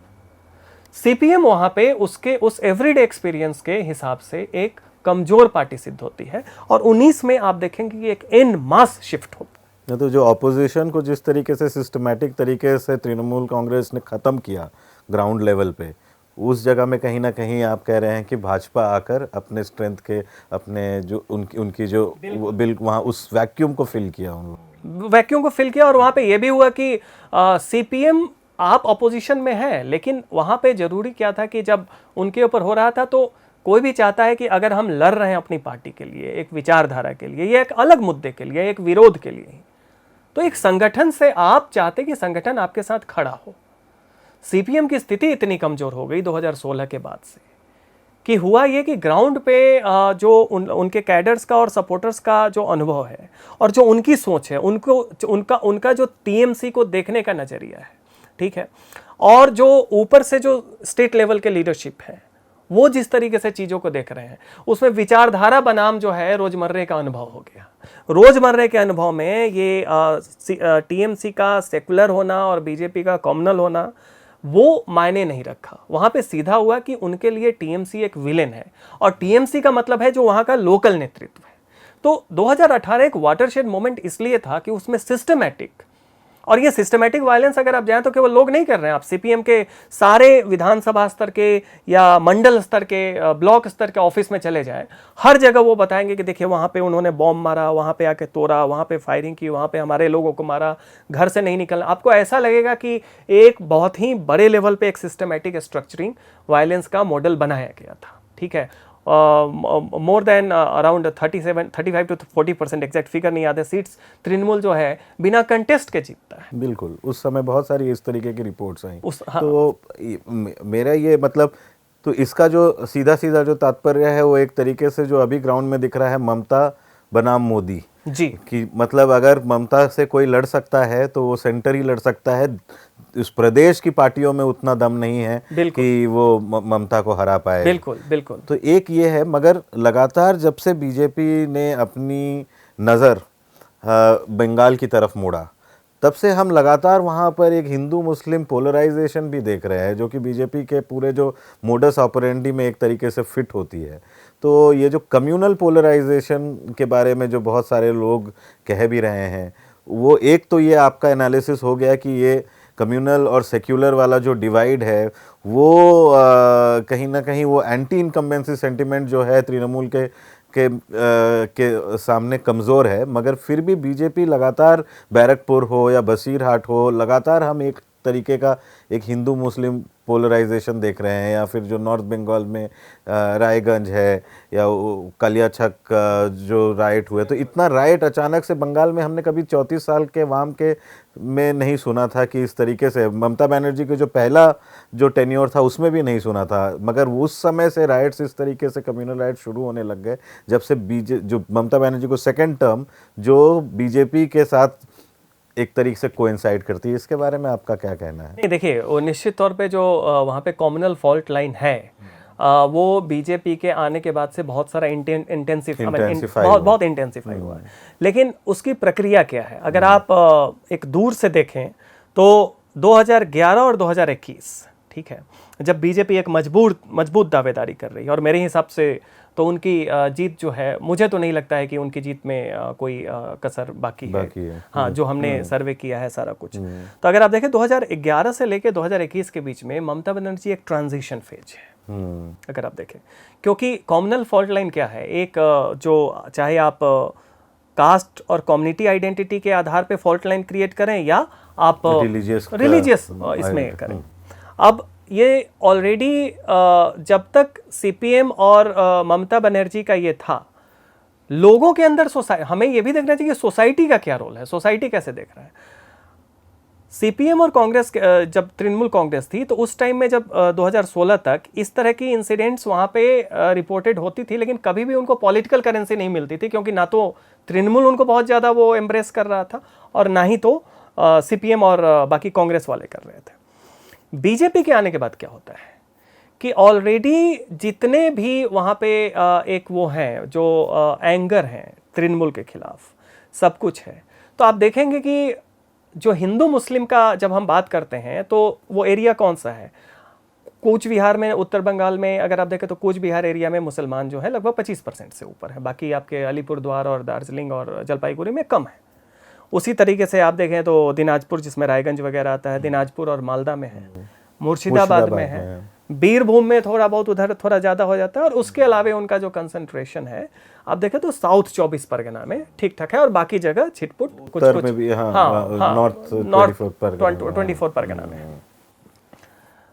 सीपीएम वहां पे उसके उस एवरीडे एक्सपीरियंस के हिसाब से एक कमजोर पार्टी सिद्ध होती है, और 19 में आप देखेंगे कि एक इन मास शिफ्ट होता है। तो जो ऑपोजिशन को जिस तरीके से सिस्टमैटिक तरीके से तृणमूल कांग्रेस ने ख़त्म किया ग्राउंड लेवल पे, उस जगह में कहीं ना कहीं आप कह रहे हैं कि भाजपा आकर अपने स्ट्रेंथ के, अपने जो उनकी जो बिल वहाँ उस वैक्यूम को फिल किया, उन वैक्यूम को फिल किया। और वहाँ पे ये भी हुआ कि सीपीएम आप अपोजिशन में है, लेकिन वहाँ पे जरूरी क्या था कि जब उनके ऊपर हो रहा था तो कोई भी चाहता है कि अगर हम लड़ रहे हैं अपनी पार्टी के लिए, एक विचारधारा के लिए, या एक अलग मुद्दे के लिए, एक विरोध के लिए, तो एक संगठन से आप चाहते कि संगठन आपके साथ खड़ा हो। सीपीएम की स्थिति इतनी कमजोर हो गई 2016 के बाद से कि हुआ ये कि ग्राउंड पे जो उनके कैडर्स का और सपोर्टर्स का जो अनुभव है और जो उनकी सोच है, उनका जो टीएमसी को देखने का नजरिया है, ठीक है, और जो ऊपर से जो स्टेट लेवल के लीडरशिप है वो जिस तरीके से चीज़ों को देख रहे हैं, उसमें विचारधारा बनाम जो है रोजमर्रे का अनुभव हो गया। रोजमर्रे के अनुभव में ये टीएमसी का सेकुलर होना और बीजेपी का कॉमनल होना वो मायने नहीं रखा। वहाँ पे सीधा हुआ कि उनके लिए टीएमसी एक विलेन है, और टीएमसी का मतलब है जो वहाँ का लोकल नेतृत्व है। तो 2018 एक वाटरशेड मोमेंट इसलिए था कि उसमें सिस्टमैटिक, और ये सिस्टमैटिक वायलेंस अगर आप जाएं तो केवल लोग नहीं कर रहे हैं, आप सीपीएम के सारे विधानसभा स्तर के या मंडल स्तर के, ब्लॉक स्तर के ऑफिस में चले जाएं, हर जगह वो बताएंगे कि देखिए वहाँ पे उन्होंने बॉम्ब मारा, वहाँ पे आके तोड़ा, वहाँ पे फायरिंग की, वहाँ पे हमारे लोगों को मारा, घर से नहीं निकलना। आपको ऐसा लगेगा कि एक बहुत ही बड़े लेवल पे एक सिस्टमैटिक स्ट्रक्चरिंग वायलेंस का मॉडल बनाया गया था, ठीक है। More than around 35 to 40%, exact figure नहीं याद है, सीट्स तृणमूल जो है बिना कंटेस्ट के जीतता है। बिल्कुल, उस समय बहुत सारी इस तरीके की रिपोर्ट्स आई। हाँ। तो मेरा ये मतलब, तो इसका जो सीधा सीधा जो तात्पर्य है वो एक तरीके से जो अभी ग्राउंड में दिख रहा है, ममता बनाम मोदी जी, कि मतलब अगर ममता से कोई लड़ सकता है तो वो सेंटर ही लड़ सकता है। इस प्रदेश की पार्टियों में उतना दम नहीं है कि वो ममता को हरा पाए। बिल्कुल बिल्कुल। तो एक ये है, मगर लगातार जब से बीजेपी ने अपनी नज़र बंगाल की तरफ मोड़ा, तब से हम लगातार वहाँ पर एक हिंदू मुस्लिम पोलराइजेशन भी देख रहे हैं, जो कि बीजेपी के पूरे जो मोडस ऑपरेंडी में एक तरीके से फिट होती है। तो ये जो कम्युनल पोलराइजेशन के बारे में जो बहुत सारे लोग कह भी रहे हैं, वो एक तो ये आपका एनालिसिस हो गया कि ये कम्युनल और सेक्युलर वाला जो डिवाइड है वो कहीं ना कहीं वो एंटी इनकम्बेंसी सेंटिमेंट जो है तृणमूल के सामने कमज़ोर है। मगर फिर भी बीजेपी लगातार बैरकपुर हो या बसीरहाट हो, लगातार हम एक तरीके का एक हिंदू मुस्लिम पोलराइजेशन देख रहे हैं। या फिर जो नॉर्थ बंगाल में रायगंज है या कालियाछक जो राइट हुए, तो इतना राइट अचानक से बंगाल में हमने कभी 34 साल के वाम के में नहीं सुना था कि इस तरीके से। ममता बनर्जी के जो पहला जो टेन्योर था उसमें भी नहीं सुना था, मगर उस समय से राइट्स इस तरीके से कम्युनल राइट्स शुरू होने लग गए जब से जो ममता बनर्जी को सेकेंड टर्म जो बीजेपी के साथ एक तरीके से कोइंसाइड करती है। इसके बारे में आपका क्या कहना है? नहीं, देखिए वो निश्चित तौर पे जो वहाँ पे कॉम्युनल फॉल्ट लाइन है, वो बीजेपी के आने के बाद से बहुत सारा बहुत इंटेंसिफाई हुआ है। लेकिन उसकी प्रक्रिया क्या है, अगर आप एक दूर से देखें तो 2011 और 2021, ठीक है, जब बीजेपी एक मजबूत दावेदारी कर रही है, और मेरे हिसाब से तो उनकी जीत जो है, मुझे तो नहीं लगता है कि उनकी जीत में कोई कसर बाकी है। हाँ, जो हमने सर्वे किया है सारा कुछ। तो अगर आप देखें 2011 से लेके 2021 के बीच में ममता बनर्जी एक ट्रांजिशन फेज है, अगर आप देखें। क्योंकि कॉम्युनल फॉल्ट लाइन क्या है, एक जो चाहे आप कास्ट और कम्युनिटी आइडेंटिटी के आधार पे फॉल्ट लाइन क्रिएट करें या आप रिलीजियस इसमें करें। अब ये ऑलरेडी जब तक सीपीएम और ममता बनर्जी का ये था, लोगों के अंदर हमें ये भी देखना चाहिए कि सोसाइटी का क्या रोल है, सोसाइटी कैसे देख रहा है। सीपीएम और कांग्रेस, जब तृणमूल कांग्रेस थी तो उस टाइम में जब 2016 तक इस तरह की इंसिडेंट्स वहाँ पे रिपोर्टेड होती थी, लेकिन कभी भी उनको पॉलिटिकल करेंसी नहीं मिलती थी, क्योंकि ना तो तृणमूल उनको बहुत ज़्यादा वो एम्ब्रेस कर रहा था और ना ही तो सीपीएम और बाकी कांग्रेस वाले कर रहे थे। बीजेपी के आने के बाद क्या होता है कि ऑलरेडी जितने भी वहाँ पे एक वो हैं जो एंगर हैं तृणमूल के खिलाफ, सब कुछ है। तो आप देखेंगे कि जो हिंदू मुस्लिम का जब हम बात करते हैं तो वो एरिया कौन सा है, कूच बिहार में, उत्तर बंगाल में अगर आप देखें तो कूच बिहार एरिया में मुसलमान जो है लगभग 25% से ऊपर है। बाकी आपके अलीपुरद्वार और दार्जिलिंग और जलपाईगुड़ी में कम है। उसी तरीके से आप देखें तो दिनाजपुर, जिसमें रायगंज वगैरह आता है, दिनाजपुर और मालदा में है, मुर्शिदाबाद में है, बीरभूम में थोड़ा बहुत उधर थोड़ा ज़्यादा हो जाता है। और उसके अलावा उनका जो कंसंट्रेशन है आप देखें तो साउथ 24 परगना में ठीक ठाक है, और बाकी जगह छिटपुट कुछ में भी, नॉर्थ 24 परगना में।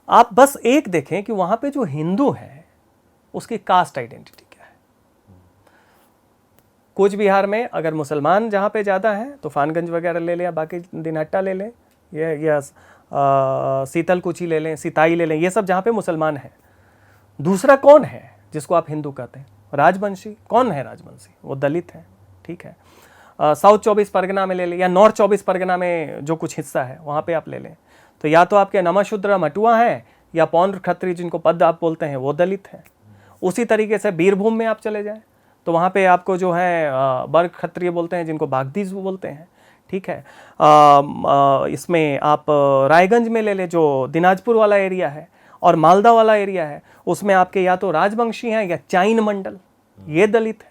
आप बस एक देखें कि वहाँ पे जो हिंदू है उसकी कास्ट आइडेंटिटी क्या है। कूच बिहार में अगर मुसलमान जहाँ पे ज़्यादा हैं तो फानगंज वगैरह ले लें, बाकी दिनहट्टा ले लें, ये सीतलकुची ले लें, सिताई ले लें, ये सब जहाँ पे मुसलमान हैं। दूसरा कौन है जिसको आप हिंदू कहते हैं? राजवंशी। कौन है राजवंशी? वो दलित है, ठीक है। साउथ 24 परगना में ले लें या नॉर्थ 24 परगना में जो कुछ हिस्सा है वहाँ पे आप ले लें, तो या तो आपके नमशूद्र मटुआ हैं या पौंड्र खत्री जिनको पद आप बोलते हैं वो दलित हैं। उसी तरीके से बीरभूम में आप चले जाएं तो वहाँ पे आपको जो है बर्ग क्षत्रिय बोलते हैं जिनको बागदीज बोलते हैं, ठीक है। इसमें आप रायगंज में ले लें जो दिनाजपुर वाला एरिया है और मालदा वाला एरिया है, उसमें आपके या तो राजवंशी हैं या चाइन मंडल, ये दलित है।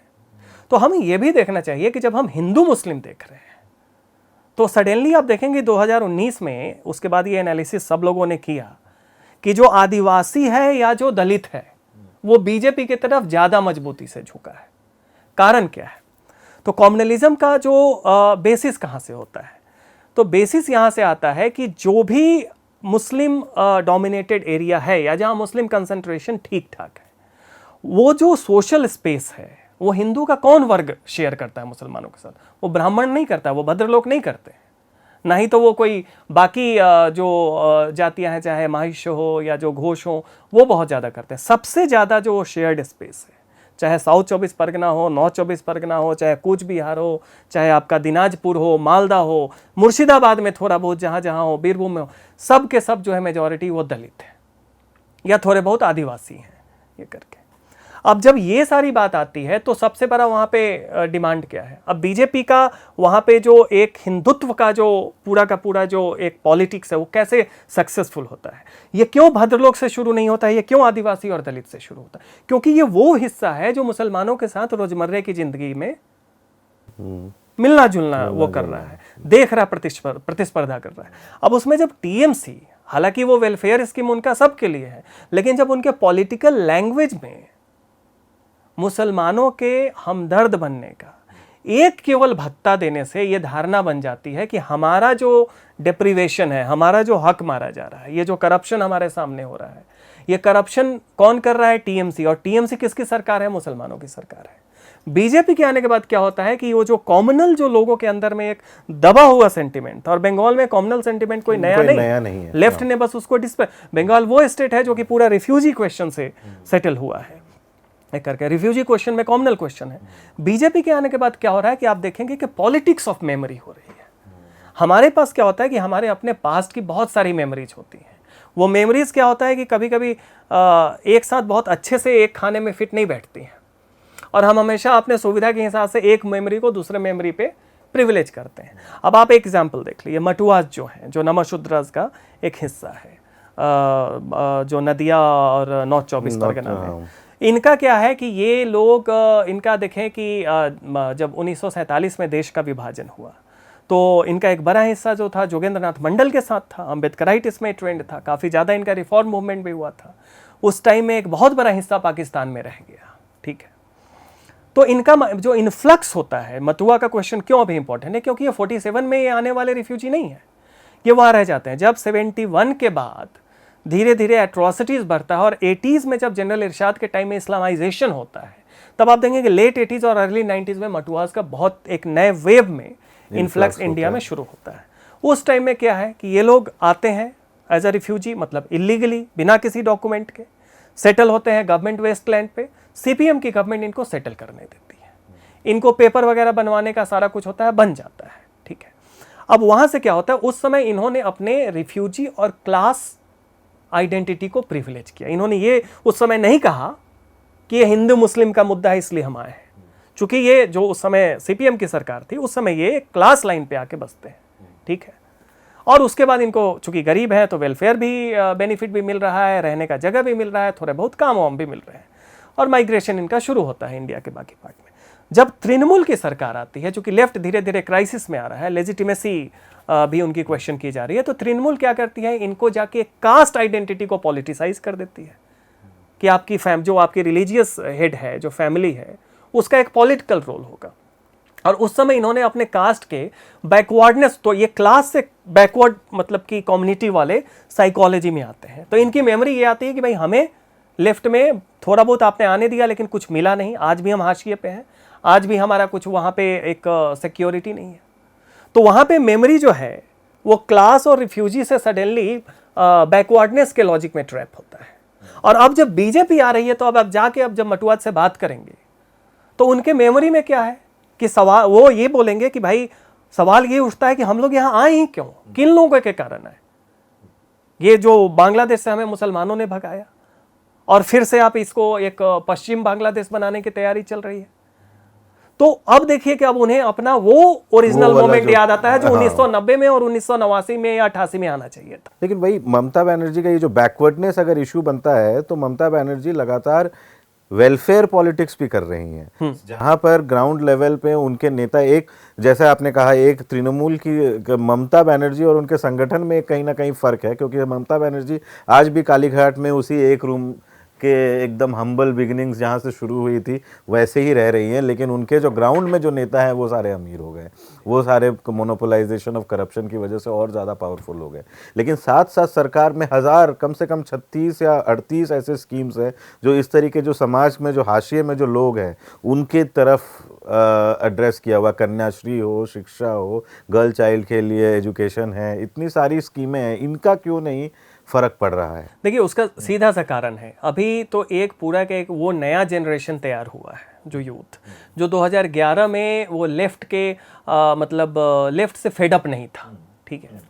तो हमें ये भी देखना चाहिए कि जब हम हिंदू मुस्लिम देख रहे हैं तो सडनली आप देखेंगे 2019 में, उसके बाद ये एनालिसिस सब लोगों ने किया कि जो आदिवासी है या जो दलित है वो बीजेपी की तरफ ज़्यादा मजबूती से झुका है। कारण क्या है? तो कॉम्युनलिज्म का जो बेसिस कहाँ से होता है? तो बेसिस यहाँ से आता है कि जो भी मुस्लिम डोमिनेटेड एरिया है या जहाँ मुस्लिम कंसंट्रेशन ठीक ठाक है, वो जो सोशल स्पेस है वो हिंदू का कौन वर्ग शेयर करता है मुसलमानों के साथ? वो ब्राह्मण नहीं करता, वो भद्रलोक नहीं करते, ना ही तो वो कोई बाकी जो जातियां हैं, चाहे महिष्य हो या जो घोष हो, वो बहुत ज़्यादा करते हैं। सबसे ज़्यादा जो शेयर्ड स्पेस है, चाहे साउथ 24 परगना हो, नॉर्थ 24 परगना हो, चाहे कूच बिहार हो, चाहे आपका दिनाजपुर हो, मालदा हो, मुर्शिदाबाद में थोड़ा बहुत जहाँ जहाँ हो, बीरभूम में हो, सब के सब जो है मेजॉरिटी वो दलित है या थोड़े बहुत आदिवासी हैं ये करके। अब जब ये सारी बात आती है तो सबसे बड़ा वहाँ पे डिमांड क्या है? अब बीजेपी का वहाँ पे जो एक हिंदुत्व का जो पूरा का पूरा जो एक पॉलिटिक्स है वो कैसे सक्सेसफुल होता है? ये क्यों भद्रलोक से शुरू नहीं होता है? ये क्यों आदिवासी और दलित से शुरू होता है? क्योंकि ये वो हिस्सा है जो मुसलमानों के साथ रोजमर्रे की जिंदगी में मिलना जुलना वो कर रहा है, देख रहा, प्रतिस्पर्धा कर रहा है। अब उसमें जब टीएमसी, हालांकि वो वेलफेयर स्कीम उनका सबके लिए है, लेकिन जब उनके पॉलिटिकल लैंग्वेज में मुसलमानों के हमदर्द बनने का एक केवल भत्ता देने से ये धारणा बन जाती है कि हमारा जो डिप्रीवेशन है, हमारा जो हक मारा जा रहा है, ये जो करप्शन हमारे सामने हो रहा है, ये करप्शन कौन कर रहा है? टीएमसी। और टीएमसी किसकी सरकार है? मुसलमानों की सरकार है। बीजेपी के आने के बाद क्या होता है कि वो जो कॉमनल जो लोगों के अंदर में एक दबा हुआ सेंटिमेंट था, और बंगाल में कॉमनल सेंटिमेंट कोई नया नहीं है, लेफ्ट ने बस उसको बंगाल वो स्टेट है जो कि पूरा रिफ्यूजी क्वेश्चन से सेटल हुआ है एक करके। रिफ्यूजी क्वेश्चन में कॉमनल क्वेश्चन है। बीजेपी के आने के बाद क्या हो रहा है कि आप देखेंगे कि पॉलिटिक्स ऑफ मेमोरी हो रही है। हमारे पास क्या होता है कि हमारे अपने पास्ट की बहुत सारी मेमोरीज होती हैं। वो मेमोरीज क्या होता है कि कभी कभी एक साथ बहुत अच्छे से एक खाने में फिट नहीं बैठती हैं, और हम हमेशा अपने सुविधा के हिसाब से एक मेमोरी को दूसरे मेमोरी पे प्रिविलेज करते हैं। अब आप एक एग्जाम्पल देख लीजिए, मटुआज जो है, जो नमशूद्रज का एक हिस्सा है, जो नदिया और नॉर्थ 24 परगना में, इनका क्या है कि ये लोग इनका देखें कि जब 1947 में देश का विभाजन हुआ तो इनका एक बड़ा हिस्सा जो था जोगेंद्रनाथ मंडल के साथ था, अम्बेडकराइट इसमें ट्रेंड था, काफ़ी ज़्यादा इनका रिफॉर्म मूवमेंट भी हुआ था। उस टाइम में एक बहुत बड़ा हिस्सा पाकिस्तान में रह गया, ठीक है। तो इनका जो इन्फ्लक्स होता है, मथुआ का क्वेश्चन क्यों अभी इंपॉर्टेंट है? क्योंकि ये 47 में ये आने वाले रिफ्यूजी नहीं है, ये वहाँ रह जाते हैं। जब 71 के बाद धीरे धीरे एट्रोसिटीज़ बढ़ता है, और 80s में जब जनरल इरशाद के टाइम में इस्लामाइजेशन होता है, तब आप देखेंगे कि लेट 80s और अर्ली 90s में मटुआज का बहुत एक नए वेव में इन्फ्लक्स इंडिया में शुरू होता है। उस टाइम में क्या है कि ये लोग आते हैं एज अ रिफ्यूजी, मतलब इलीगली, बिना किसी डॉक्यूमेंट के सेटल होते हैं गवर्नमेंट वेस्ट लैंड पे। सीपीएम की गवर्नमेंट इनको सेटल करने देती है, इनको पेपर वगैरह बनवाने का सारा कुछ होता है, बन जाता है, ठीक है। अब वहाँ से क्या होता है, उस समय इन्होंने अपने रिफ्यूजी और क्लास आइडेंटिटी को प्रिविलेज किया। इन्होंने ये उस समय नहीं कहा कि ये हिंदू मुस्लिम का मुद्दा है इसलिए हम आए हैं, चूंकि ये जो उस समय सीपीएम की सरकार थी, उस समय ये क्लास लाइन पे आके बसते हैं, ठीक है। और उसके बाद इनको चूंकि गरीब है तो वेलफेयर भी बेनिफिट भी मिल रहा है, रहने का जगह भी मिल रहा है, थोड़े बहुत काम वाम भी मिल रहे हैं, और माइग्रेशन इनका शुरू होता है इंडिया के बाकी पार्ट में। जब तृणमूल की सरकार आती है, चूंकि लेफ्ट धीरे धीरे क्राइसिस में आ रहा है, लेजिटिमेसी भी उनकी क्वेश्चन की जा रही है, तो तृणमूल क्या करती है, इनको जाके कास्ट आइडेंटिटी को पॉलिटिसाइज कर देती है कि आपकी जो आपकी रिलीजियस हेड है, जो फैमिली है, उसका एक पॉलिटिकल रोल होगा। और उस समय इन्होंने अपने कास्ट के बैकवर्डनेस, तो ये क्लास से बैकवर्ड मतलब कि कम्युनिटी वाले साइकोलॉजी में आते हैं, तो इनकी मेमोरी ये आती है कि भाई हमें लेफ्ट में थोड़ा बहुत आपने आने दिया लेकिन कुछ मिला नहीं, आज भी हम हाशिए पे हैं, आज भी हमारा कुछ वहाँ पे एक सिक्योरिटी नहीं है। तो वहाँ पे मेमोरी जो है वो क्लास और रिफ्यूजी से सडनली बैकवर्डनेस के लॉजिक में ट्रैप होता है। और अब जब बीजेपी आ रही है, तो अब जाके अब जब मटुआज से बात करेंगे तो उनके मेमोरी में क्या है कि सवाल, वो ये बोलेंगे कि भाई सवाल ये उठता है कि हम लोग यहाँ आए ही क्यों, किन लोगों के कारण आए? ये जो बांग्लादेश से हमें मुसलमानों ने भगाया, और फिर से आप इसको एक पश्चिम बांग्लादेश बनाने की तैयारी चल रही है। तो अब देखिए कि अब उन्हें अपना वो ओरिजिनल मोमेंट याद आता है जो 1990 में और 1989 में या 88 में आना चाहिए था। लेकिन भाई ममता बनर्जी का ये जो बैकवर्डनेस अगर इशू बनता है, तो ममता बनर्जी लगातार वेलफेयर पॉलिटिक्स भी कर रही हैं, जहां पर ग्राउंड लेवल पे उनके नेता, एक जैसा आपने कहा, एक तृणमूल की ममता बनर्जी और उनके संगठन में कहीं ना कहीं फर्क है, क्योंकि ममता बनर्जी आज भी कालीघाट में उसी एक रूम के एकदम हम्बल बिगिनिंग्स जहाँ से शुरू हुई थी वैसे ही रह रही हैं, लेकिन उनके जो ग्राउंड में जो नेता हैं वो सारे अमीर हो गए, वो सारे मोनोपोलाइजेशन ऑफ करप्शन की वजह से और ज़्यादा पावरफुल हो गए। लेकिन साथ साथ सरकार में कम से कम 36 या 38 ऐसे स्कीम्स हैं जो इस तरीके जो समाज में जो हाशिए में जो लोग हैं उनके तरफ एड्रेस किया हुआ, कन्याश्री हो, शिक्षा हो, गर्ल चाइल्ड के लिए एजुकेशन है, इतनी सारी स्कीमें हैं, इनका क्यों नहीं फर्क पड़ रहा है? देखिए उसका सीधा सा कारण है, अभी तो एक पूरा का एक वो नया जनरेशन तैयार हुआ है, जो यूथ जो 2011 में वो लेफ्ट के मतलब लेफ्ट से फेडअप नहीं था, ठीक है।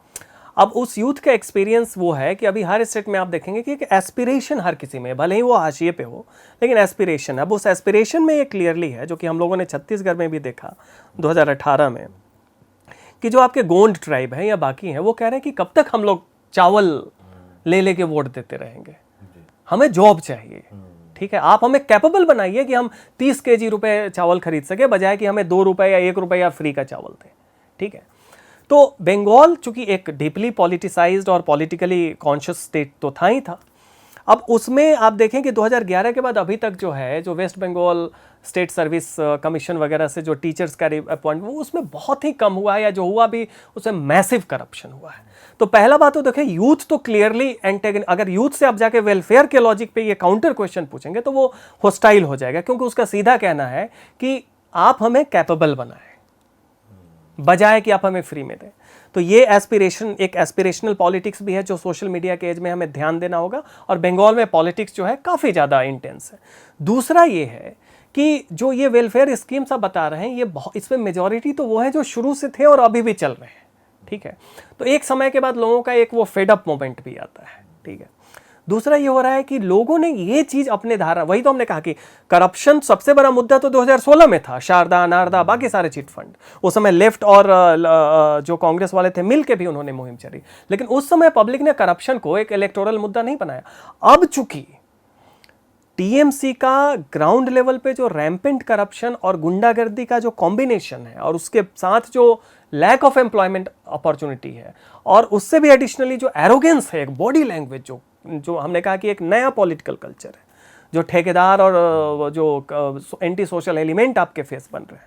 अब उस यूथ का एक्सपीरियंस वो है कि अभी हर स्टेट में आप देखेंगे कि एक एस्पिरेशन हर किसी में, भले ही वो हाशिए पे हो, लेकिन एस्पिरेशन, अब उस एस्पिरेशन में ये क्लियरली है, जो कि हम लोगों ने छत्तीसगढ़ में भी देखा 2018 में, कि जो आपके गोंड ट्राइब है या बाकी हैं वो कह रहे हैं कि कब तक हम लोग चावल ले लेके वोट देते रहेंगे, हमें जॉब चाहिए, ठीक है। आप हमें कैपेबल बनाइए कि हम 30 kg रुपए चावल खरीद सके, बजाय कि हमें 2 रुपए या 1 रुपया फ्री का चावल दें, ठीक है। तो बंगाल चूंकि एक डीपली पॉलिटिसाइज्ड और पॉलिटिकली कॉन्शियस स्टेट तो था ही था, अब उसमें आप देखें कि 2011 के बाद अभी तक जो है, जो West Bengal state service commission वगैरह से जो टीचर्स का अपॉइंट, वो उसमें बहुत ही कम हुआ है, या जो हुआ भी उसमें मैसिव करप्शन हुआ है। तो पहला बात तो देखिए, यूथ तो क्लियरली एंटेगन, अगर यूथ से आप जाके वेलफेयर के लॉजिक पे ये काउंटर क्वेश्चन पूछेंगे तो वो होस्टाइल हो जाएगा, क्योंकि उसका सीधा कहना है कि आप हमें कैपेबल बनाएं बजाय कि आप हमें फ्री में दें। तो ये एस्पिरेशन, एक एस्पिरेशनल पॉलिटिक्स भी है जो सोशल मीडिया के एज में हमें ध्यान देना होगा, और बंगाल में पॉलिटिक्स जो है काफ़ी ज़्यादा इंटेंस है। दूसरा ये है कि जो ये वेलफेयर स्कीम्स आप बता रहे हैं, ये इसमें मेजॉरिटी तो वो है जो शुरू से थे और अभी भी चल रहे हैं, ठीक है। तो एक समय के बाद लोगों का एक वो फेडअप मोमेंट भी आता है, ठीक है। दूसरा ये हो रहा है कि लोगों ने ये चीज अपने धारा, वही तो हमने कहा कि करप्शन सबसे बड़ा मुद्दा तो 2016 में था, शारदा नारदा बाकी सारे चिट फंड, उस समय लेफ्ट और जो कांग्रेस वाले थे मिल के भी उन्होंने मुहिम चली, लेकिन उस समय पब्लिक ने करप्शन को एक इलेक्टोरल मुद्दा नहीं बनाया। अब चूंकि टीएमसी का ग्राउंड लेवल पे जो रैम्पेंट करप्शन और गुंडागर्दी का जो कॉम्बिनेशन है, और उसके साथ जो लैक ऑफ एम्प्लॉयमेंट अपॉर्चुनिटी है, और उससे भी एडिशनली जो एरोगेंस है, एक बॉडी लैंग्वेज जो हमने कहा कि एक नया पॉलिटिकल कल्चर है, जो ठेकेदार और जो एंटी सोशल एलिमेंट आपके फेस बन रहे हैं,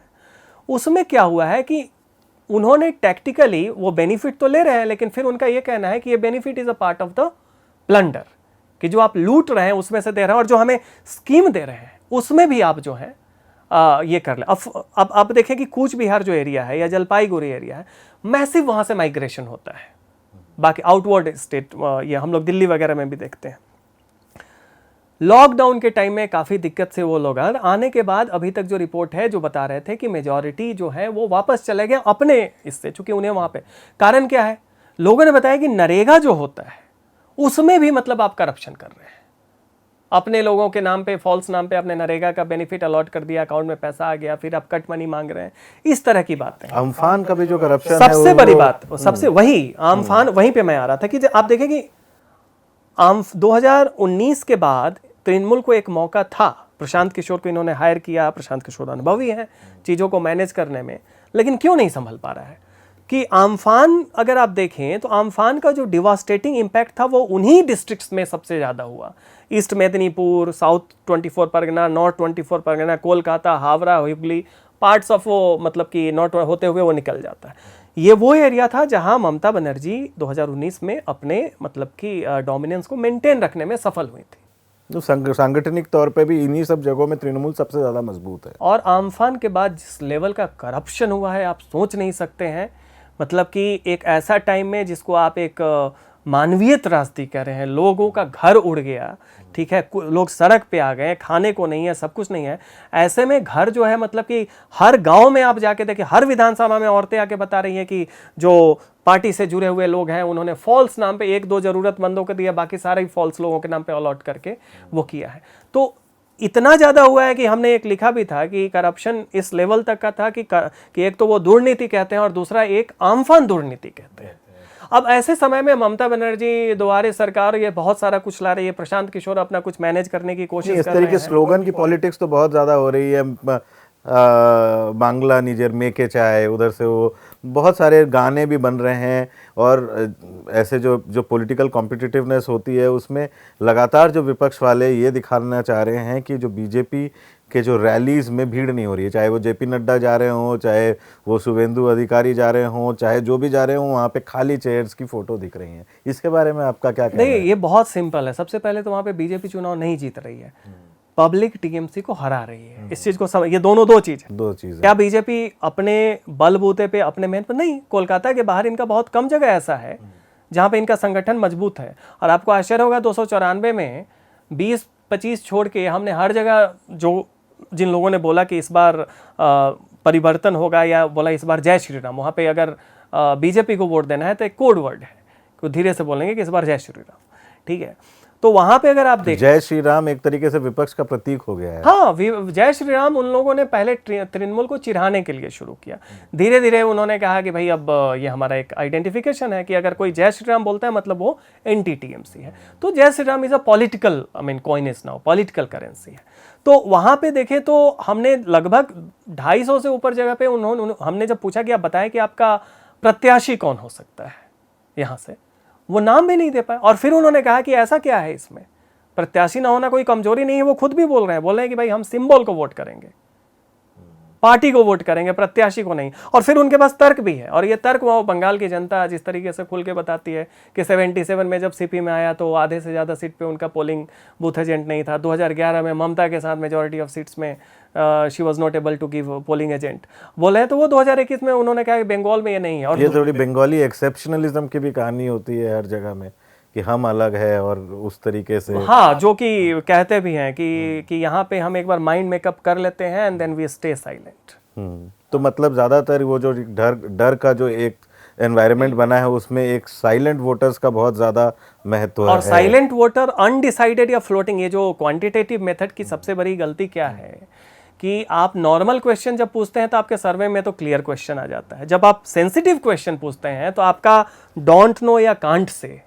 उसमें क्या हुआ है कि उन्होंने टैक्टिकली वो बेनिफिट तो ले रहे हैं, लेकिन फिर उनका ये कहना है कि ये benefit is a part of the plunder, कि जो आप लूट रहे हैं उसमें से दे रहे हैं, और जो हमें स्कीम दे रहे हैं उसमें भी आप जो है ये कर ले। अब देखें कि कूच बिहार जो एरिया है या जलपाईगुड़ी एरिया है, मैसिव वहाँ से माइग्रेशन होता है, बाकी आउटवर्ड स्टेट ये हम लोग दिल्ली वगैरह में भी देखते हैं। लॉकडाउन के टाइम में काफ़ी दिक्कत से वो लोग आने के बाद अभी तक जो रिपोर्ट है जो बता रहे थे कि मेजॉरिटी जो है वो वापस चले गए अपने इससे, चूंकि उन्हें वहाँ पे कारण क्या है, लोगों ने बताया कि नरेगा जो होता है उसमें भी मतलब आप करप्शन कर रहे हैं, अपने लोगों के नाम पे, फॉल्स नाम पे आपने नरेगा का बेनिफिट अलॉट कर दिया, अकाउंट में पैसा आ गया, फिर आप कट मनी मांग रहे हैं, इस तरह की बातें। अम्फान का भी जो करप्शन सबसे बड़ी बात, सबसे वही आम्फान, वहीं पे मैं आ रहा था कि आप देखें कि 2019 के बाद तृणमूल को एक मौका था, प्रशांत किशोर को इन्होंने हायर किया, प्रशांत किशोर अनुभवी हैं चीज़ों को मैनेज करने में, लेकिन क्यों नहीं संभल पा रहा है कि आम्फान अगर आप देखें तो आम्फान का जो डिवास्टेटिंग इम्पैक्ट था वो उन्हीं डिस्ट्रिक्ट्स में सबसे ज़्यादा हुआ, east Medinipur, south 24 Pargana, north 24 Pargana, Kolkata, Howrah, Hooghly, parts of वो मतलब कि नॉर्थ होते हुए वो निकल जाता है। ये वो एरिया था जहां ममता बनर्जी 2019 में अपने मतलब कि डोमिनेंस को मेंटेन रखने में सफल हुई थी। तो सांगठनिक तौर पे भी इन्हीं सब जगहों में तृणमूल सबसे ज़्यादा मजबूत है। और आम्फान के बाद जिस लेवल का करप्शन हुआ है आप सोच नहीं सकते हैं, मतलब कि एक ऐसा टाइम में जिसको आप एक मानवीय त्रासदी कह रहे हैं, लोगों का घर उड़ गया, ठीक है, लोग सड़क पे आ गए, खाने को नहीं है, सब कुछ नहीं है, ऐसे में घर जो है मतलब कि हर गांव में आप जाके देखिए, हर विधानसभा में औरतें आके बता रही हैं कि जो पार्टी से जुड़े हुए लोग हैं उन्होंने फॉल्स नाम पे 1-2 जरूरतमंदों को दिया, बाकी सारे फॉल्स लोगों के नाम पे अलॉट करके वो किया है। तो इतना ज़्यादा हुआ है कि हमने एक लिखा भी था कि करप्शन इस लेवल तक का था कि एक तो वो दुर्नीति कहते हैं और दूसरा एक आम्फान दुर्नीति कहते हैं। अब ऐसे समय में ममता बनर्जी दोबारा सरकार ये बहुत सारा कुछ ला रही है, प्रशांत किशोर अपना कुछ मैनेज करने की कोशिश कर रहे हैं। इस तरीके स्लोगन की पॉलिटिक्स तो बहुत ज़्यादा हो रही है, बांग्ला निजर मेके चाय, उधर से वो बहुत सारे गाने भी बन रहे हैं। और ऐसे जो पॉलिटिकल कॉम्पिटिटिवनेस होती है उसमें लगातार जो विपक्ष वाले ये दिखाना चाह रहे हैं कि जो बीजेपी के जो रैलीज में भीड़ नहीं हो रही है, चाहे वो जेपी नड्डा जा रहे हों, चाहे वो शुभेंदु अधिकारी जा रहे हों, चाहे जो भी जा रहे हों, वहाँ पे खाली चेयर्स की फोटो दिख रही हैं। इसके बारे में आपका क्या कहना है? नहीं, ये बहुत सिंपल है। सबसे पहले तो वहाँ पे बीजेपी चुनाव नहीं जीत रही है, पब्लिक टीएमसी को हरा रही है। इस चीज को समझ, ये दो चीज है। दो चीज़ क्या बीजेपी अपने बलबूते पे, अपने मेहनत पर नहीं, कोलकाता के बाहर इनका बहुत कम जगह ऐसा है जहाँ पे इनका संगठन मजबूत है। और आपको आश्चर्य होगा 294 में 20-25 छोड़ के हमने हर जगह जो जिन लोगों ने बोला कि इस बार परिवर्तन होगा या बोला इस बार जय श्री राम, वहाँ पे अगर बीजेपी को वोट देना है तो एक कोड वर्ड है, तो धीरे से बोलेंगे कि इस बार जय श्री राम, ठीक है। तो वहां पे अगर आप देखें, जय श्री राम एक तरीके से विपक्ष का प्रतीक हो गया है। हाँ, जय श्री राम उन लोगों ने पहले तृणमूल को चिढ़ाने के लिए शुरू किया। धीरे धीरे उन्होंने कहा कि भाई अब ये हमारा एक आइडेंटिफिकेशन है कि अगर कोई जय श्री राम बोलता है मतलब वो एंटी टीएमसी है। तो जय Shri Ram is a political, I mean coinage now, political currency है। तो वहां पे देखें तो हमने लगभग 250 से ऊपर जगह पे हमने जब पूछा कि आप बताएं कि आपका प्रत्याशी कौन हो सकता है यहाँ से, वो नाम भी नहीं दे पाए। और फिर उन्होंने कहा कि ऐसा क्या है इसमें, प्रत्याशी ना होना कोई कमजोरी नहीं है। वो खुद भी बोल रहे हैं कि भाई हम सिंबल को वोट करेंगे, पार्टी को वोट करेंगे, प्रत्याशी को नहीं। और फिर उनके पास तर्क भी है, और ये तर्क वो बंगाल की जनता जिस तरीके से खुल के बताती है कि 77 में जब सीपी में आया तो आधे से ज़्यादा सीट पे उनका पोलिंग बूथ एजेंट नहीं था। 2011 में ममता के साथ मेजॉरिटी ऑफ सीट्स में she was not able to give polling agent बोले, तो वो 2021 में उन्होंने कहा कि बंगाल में ये नहीं है। और ये थोड़ी बंगाली एक्सेप्शनलिज्म की भी कहानी होती है हर जगह में कि हम अलग है और उस तरीके से, हाँ, जो कि कहते भी हैं कि यहाँ पे हम एक बार माइंड मेकअप कर लेते हैं and then we stay silent. तो मतलब ज़्यादातर वो जो डर का जो एक एनवायरनमेंट बना है उसमें एक साइलेंट वोटर्स का बहुत ज़्यादा महत्व है। और साइलेंट वोटर, अनडिसाइडेड या फ्लोटिंग, ये जो क्वांटिटेटिव मेथड की सबसे बड़ी गलती क्या है कि आप नॉर्मल क्वेश्चन जब पूछते हैं तो आपके सर्वे में तो क्लियर क्वेश्चन आ जाता है। जब आप सेंसिटिव क्वेश्चन पूछते हैं तो आपका डोंट नो या कांट से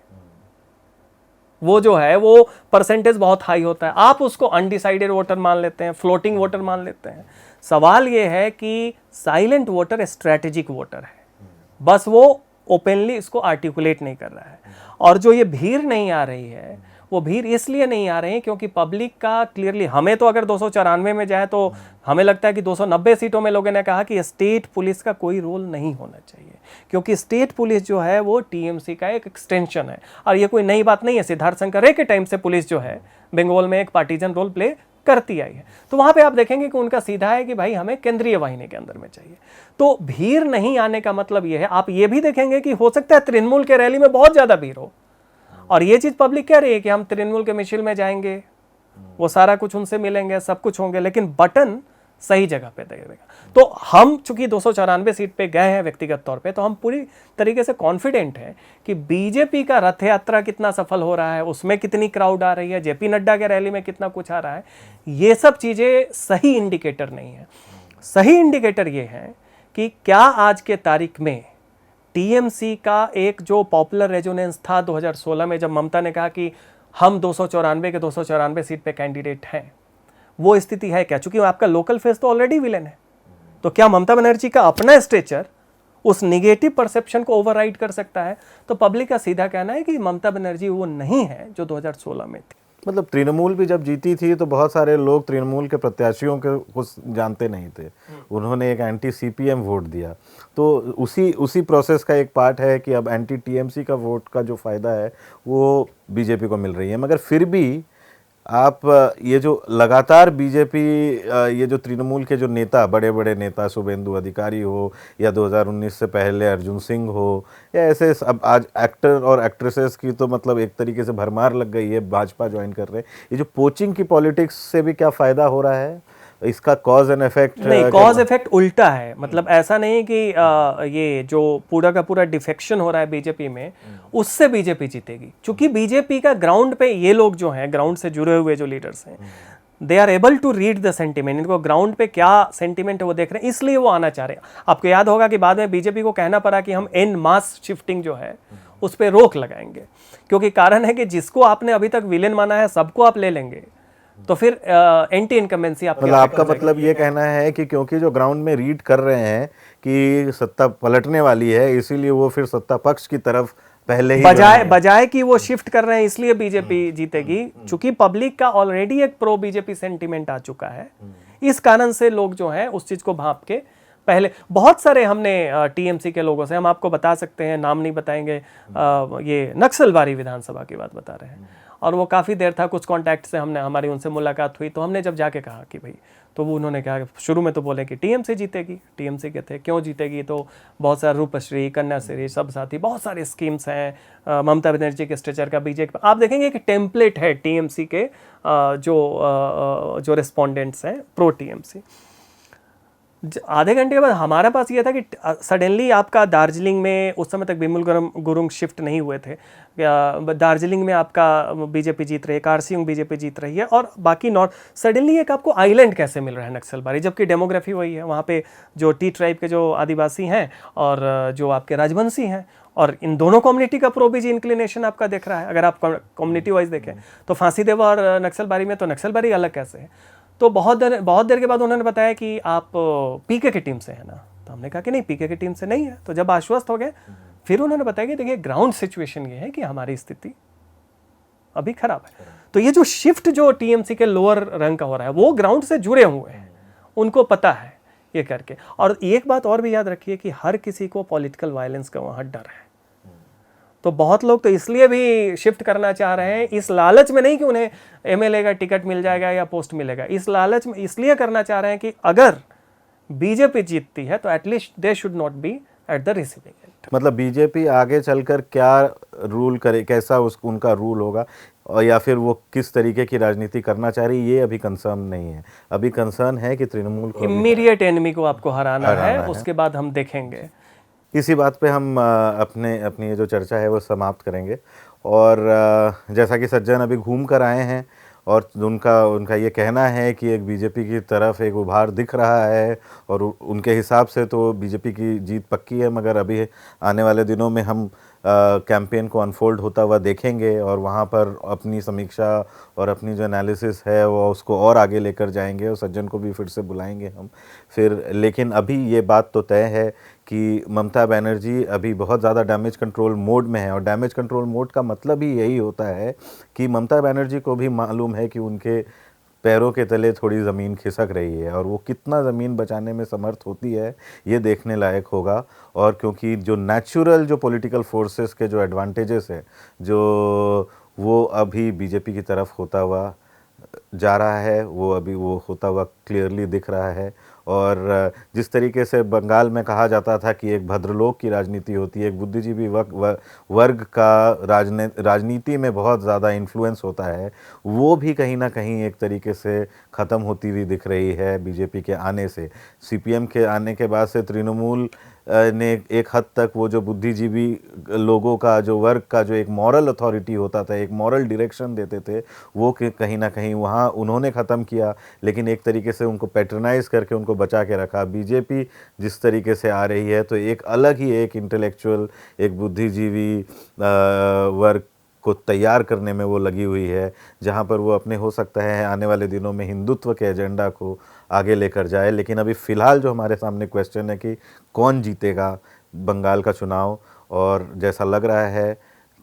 वो जो है वो परसेंटेज बहुत हाई होता है। आप उसको अनडिसाइडेड वोटर मान लेते हैं, फ्लोटिंग वोटर मान लेते हैं। सवाल ये है कि साइलेंट वोटर स्ट्रेटेजिक वोटर है, बस वो ओपनली इसको आर्टिकुलेट नहीं कर रहा है। और जो ये भीड़ नहीं आ रही है, वो भीड़ इसलिए नहीं आ रही है क्योंकि पब्लिक का क्लियरली, हमें तो अगर 294 में जाए तो हमें लगता है कि 290 सीटों में लोगों ने कहा कि स्टेट पुलिस का कोई रोल नहीं होना चाहिए, क्योंकि स्टेट पुलिस जो है वो टीएमसी का एक एक्सटेंशन है। और ये कोई नई बात नहीं है, सिद्धार्थ शंकर रे के टाइम से पुलिस जो है बंगाल में एक पार्टीजन रोल प्ले करती आई है। तो वहां पे आप देखेंगे कि उनका सीधा है कि भाई हमें केंद्रीय वाहिनी के अंदर में चाहिए। तो भीड़ नहीं आने का मतलब ये है, आप ये भी देखेंगे कि हो सकता है तृणमूल के रैली में बहुत ज्यादा भीड़ हो, और ये चीज पब्लिक कह रही है कि हम तृणमूल के मिशिल में जाएंगे, वो सारा कुछ उनसे मिलेंगे, सब कुछ होंगे, लेकिन बटन सही जगह पे देगा। तो हम चूंकि 294 सीट पे गए हैं व्यक्तिगत तौर पे, तो हम पूरी तरीके से कॉन्फिडेंट हैं कि बीजेपी का रथ यात्रा कितना सफल हो रहा है, उसमें कितनी क्राउड आ रही है, जेपी नड्डा के रैली में कितना कुछ आ रहा है, ये सब चीजें सही इंडिकेटर नहीं है। सही इंडिकेटर ये है कि क्या आज के तारीख में टीएमसी का एक जो पॉपुलर रेजोनेंस था 2016 में, जब ममता ने कहा कि हम 294 के 294 सीट पे कैंडिडेट हैं, वो स्थिति है क्या? चूंकि आपका लोकल फेस तो ऑलरेडी विलेन है, तो क्या ममता बनर्जी का अपना स्ट्रेचर उस निगेटिव परसेप्शन को ओवरराइड कर सकता है? तो पब्लिक का सीधा कहना है कि ममता बनर्जी वो नहीं है जो 2016 में थी। मतलब तृणमूल भी जब जीती थी तो बहुत सारे लोग तृणमूल के प्रत्याशियों के कुछ जानते नहीं थे, उन्होंने एक एंटी सीपीएम वोट दिया। तो उसी प्रोसेस का एक पार्ट है कि अब एंटी टीएमसी का वोट का जो फ़ायदा है वो बीजेपी को मिल रही है। मगर फिर भी आप ये जो लगातार बीजेपी, ये जो तृणमूल के जो नेता, बड़े बड़े नेता, शुभेंदु अधिकारी हो या 2019 से पहले अर्जुन सिंह हो, या ऐसे अब आज एक्टर और एक्ट्रेसेस की तो मतलब एक तरीके से भरमार लग गई है, भाजपा ज्वाइन कर रहे हैं। ये जो पोचिंग की पॉलिटिक्स से भी क्या फ़ायदा हो रहा है? इसका कॉज एंड इफेक्ट नहीं, कॉज इफेक्ट उल्टा है। मतलब ऐसा नहीं कि ये जो पूरा का पूरा डिफेक्शन हो रहा है बीजेपी में, उससे बीजेपी जीतेगी। क्योंकि बीजेपी का ग्राउंड पे ये लोग जो हैं, ग्राउंड से जुड़े हुए जो लीडर्स हैं, they are able to read the sentiment. इनको ग्राउंड पे क्या सेंटिमेंट है वो देख रहे हैं, इसलिए वो आना चाह रहे हैं। आपको याद होगा कि बाद में बीजेपी को कहना पड़ा कि हम एन मास शिफ्टिंग जो है उस पर रोक लगाएंगे, क्योंकि कारण है कि जिसको आपने अभी तक विलेन माना है सबको आप ले लेंगे तो फिर एंटी इनकम्बेंसी आपके मतलब आगे आपका कम जाएगी। मतलब ये कहना है कि क्योंकि जो ग्राउंड में रीड कर रहे हैं कि सत्ता पलटने वाली है, इसीलिए वो फिर सत्ता पक्ष की तरफ पहले ही बजाय कि वो शिफ्ट कर रहे हैं इसलिए बीजेपी जीतेगी, चूंकि पब्लिक का ऑलरेडी एक प्रो बीजेपी सेंटीमेंट आ चुका है, इस कारण से लोग जो हैं उस चीज को भांप के पहले बहुत सारे हमने टीएमसी के लोगों से, हम आपको बता सकते हैं, नाम नहीं बताएंगे, ये नक्सलबारी विधानसभा की बात बता रहे हैं, और वो काफ़ी देर था, कुछ कॉन्टैक्ट से हमारी उनसे मुलाकात हुई, तो हमने जब जाके कहा कि भाई, तो वो उन्होंने कहा, शुरू में तो बोले कि टीएमसी जीतेगी, टीएमसी के थे, क्यों जीतेगी, तो बहुत सारे रूपश्री, कन्याश्री, सब साथी, बहुत सारे स्कीम्स हैं, ममता बनर्जी के स्ट्रेचर का बीजेपी, आप देखेंगे कि टेम्पलेट है टीएमसी के जो रिस्पोंडेंट्स हैं प्रो टीएमसी। आधे घंटे के बाद हमारा पास ये था कि सडनली आपका दार्जिलिंग में, उस समय तक बिमल गुरुंग शिफ्ट नहीं हुए थे, दार्जिलिंग में आपका बीजेपी जीत रही है, कारसिंग बीजेपी जीत रही है, और बाकी नॉर्थ सडनली एक आपको आइलैंड कैसे मिल रहा है नक्सलबारी, जबकि डेमोग्राफी वही है, वहाँ पे जो टी ट्राइब के जो आदिवासी हैं और जो आपके राजवंशी हैं, और इन दोनों कम्युनिटी का प्रो बीजे इंक्लिनेशन आपका दिख रहा है। अगर आप कम्युनिटी वाइज देखें तो फांसीदेवा और नक्सलबारी में, तो नक्सलबारी अलग कैसे है। तो बहुत देर के बाद उन्होंने बताया कि आप पीके की टीम से है ना, तो हमने कहा कि नहीं, पीके की टीम से नहीं है। तो जब आश्वस्त हो गए, फिर उन्होंने बताया कि देखिए ग्राउंड सिचुएशन ये है कि हमारी स्थिति अभी खराब है। तो ये जो शिफ्ट जो टीएमसी के लोअर रैंक का हो रहा है, वो ग्राउंड से जुड़े हुए हैं, उनको पता है ये करके। और एक बात और भी याद रखिए कि हर किसी को पॉलिटिकल वायलेंस का वहाँ डर है, तो बहुत लोग तो इसलिए भी शिफ्ट करना चाह रहे हैं, इस लालच में नहीं कि उन्हें एमएलए का टिकट मिल जाएगा या पोस्ट मिलेगा, इस लालच में इसलिए करना चाह रहे हैं कि अगर बीजेपी जीतती है तो at least they should not be at the receiving end. मतलब बीजेपी आगे चलकर क्या रूल करे, कैसा उनका रूल होगा, और या फिर वो किस तरीके की राजनीति करना चाह रही है, ये अभी कंसर्न नहीं है। अभी कंसर्न है कि तृणमूल को इमीडिएट एनमी को आपको हराना है, उसके बाद हम देखेंगे। इसी बात पे हम अपनी ये जो चर्चा है वो समाप्त करेंगे। और जैसा कि सज्जन अभी घूम कर आए हैं और उनका ये कहना है कि एक बीजेपी की तरफ एक उभार दिख रहा है, और उनके हिसाब से तो बीजेपी की जीत पक्की है, मगर अभी आने वाले दिनों में हम कैंपेन को अनफोल्ड होता हुआ देखेंगे, और वहाँ पर अपनी समीक्षा और अपनी जो एनालिसिस है वो उसको और आगे लेकर जाएंगे, और सज्जन को भी फिर से बुलाएंगे हम फिर। लेकिन अभी ये बात तो तय है कि ममता बनर्जी अभी बहुत ज़्यादा डैमेज कंट्रोल मोड में है, और डैमेज कंट्रोल मोड का मतलब ही यही होता है कि ममता बनर्जी को भी मालूम है कि उनके पैरों के तले थोड़ी ज़मीन खिसक रही है, और वो कितना ज़मीन बचाने में समर्थ होती है ये देखने लायक होगा। और क्योंकि जो नेचुरल जो पॉलिटिकल फोर्सेस के जो एडवांटेजेस है, जो वो अभी बीजेपी की तरफ होता हुआ जा रहा है, वो अभी वो होता हुआ क्लियरली दिख रहा है। और जिस तरीके से बंगाल में कहा जाता था कि एक भद्रलोक की राजनीति होती है, एक बुद्धिजीवी वर्ग का राजनीति में बहुत ज़्यादा इन्फ्लुएंस होता है, वो भी कहीं ना कहीं एक तरीके से ख़त्म होती हुई दिख रही है बीजेपी के आने से। सीपीएम के आने के बाद से तृणमूल ने एक हद तक वो जो बुद्धिजीवी लोगों का जो वर्ग का जो एक मॉरल अथॉरिटी होता था, एक मॉरल डायरेक्शन देते थे, वो कहीं ना कहीं वहाँ उन्होंने ख़त्म किया, लेकिन एक तरीके से उनको पैट्रनाइज करके उनको बचा के रखा। बीजेपी जिस तरीके से आ रही है तो एक अलग ही एक इंटेलेक्चुअल, एक बुद्धिजीवी वर्ग को तैयार करने में वो लगी हुई है, जहाँ पर वो अपने हो सकता है आने वाले दिनों में हिंदुत्व के एजेंडा को आगे लेकर जाए। लेकिन अभी फ़िलहाल जो हमारे सामने क्वेश्चन है कि कौन जीतेगा बंगाल का चुनाव, और जैसा लग रहा है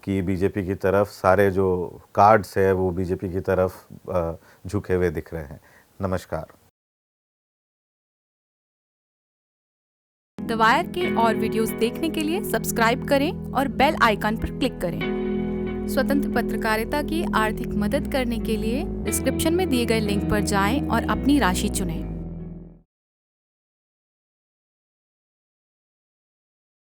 कि बीजेपी की तरफ सारे जो कार्ड्स है वो बीजेपी की तरफ झुके हुए दिख रहे हैं। नमस्कार। द वायर के और वीडियोस देखने के लिए सब्सक्राइब करें और बेल आइकन पर क्लिक करें। स्वतंत्र पत्रकारिता की आर्थिक मदद करने के लिए डिस्क्रिप्शन में दिए गए लिंक पर जाएं और अपनी राशि चुनें।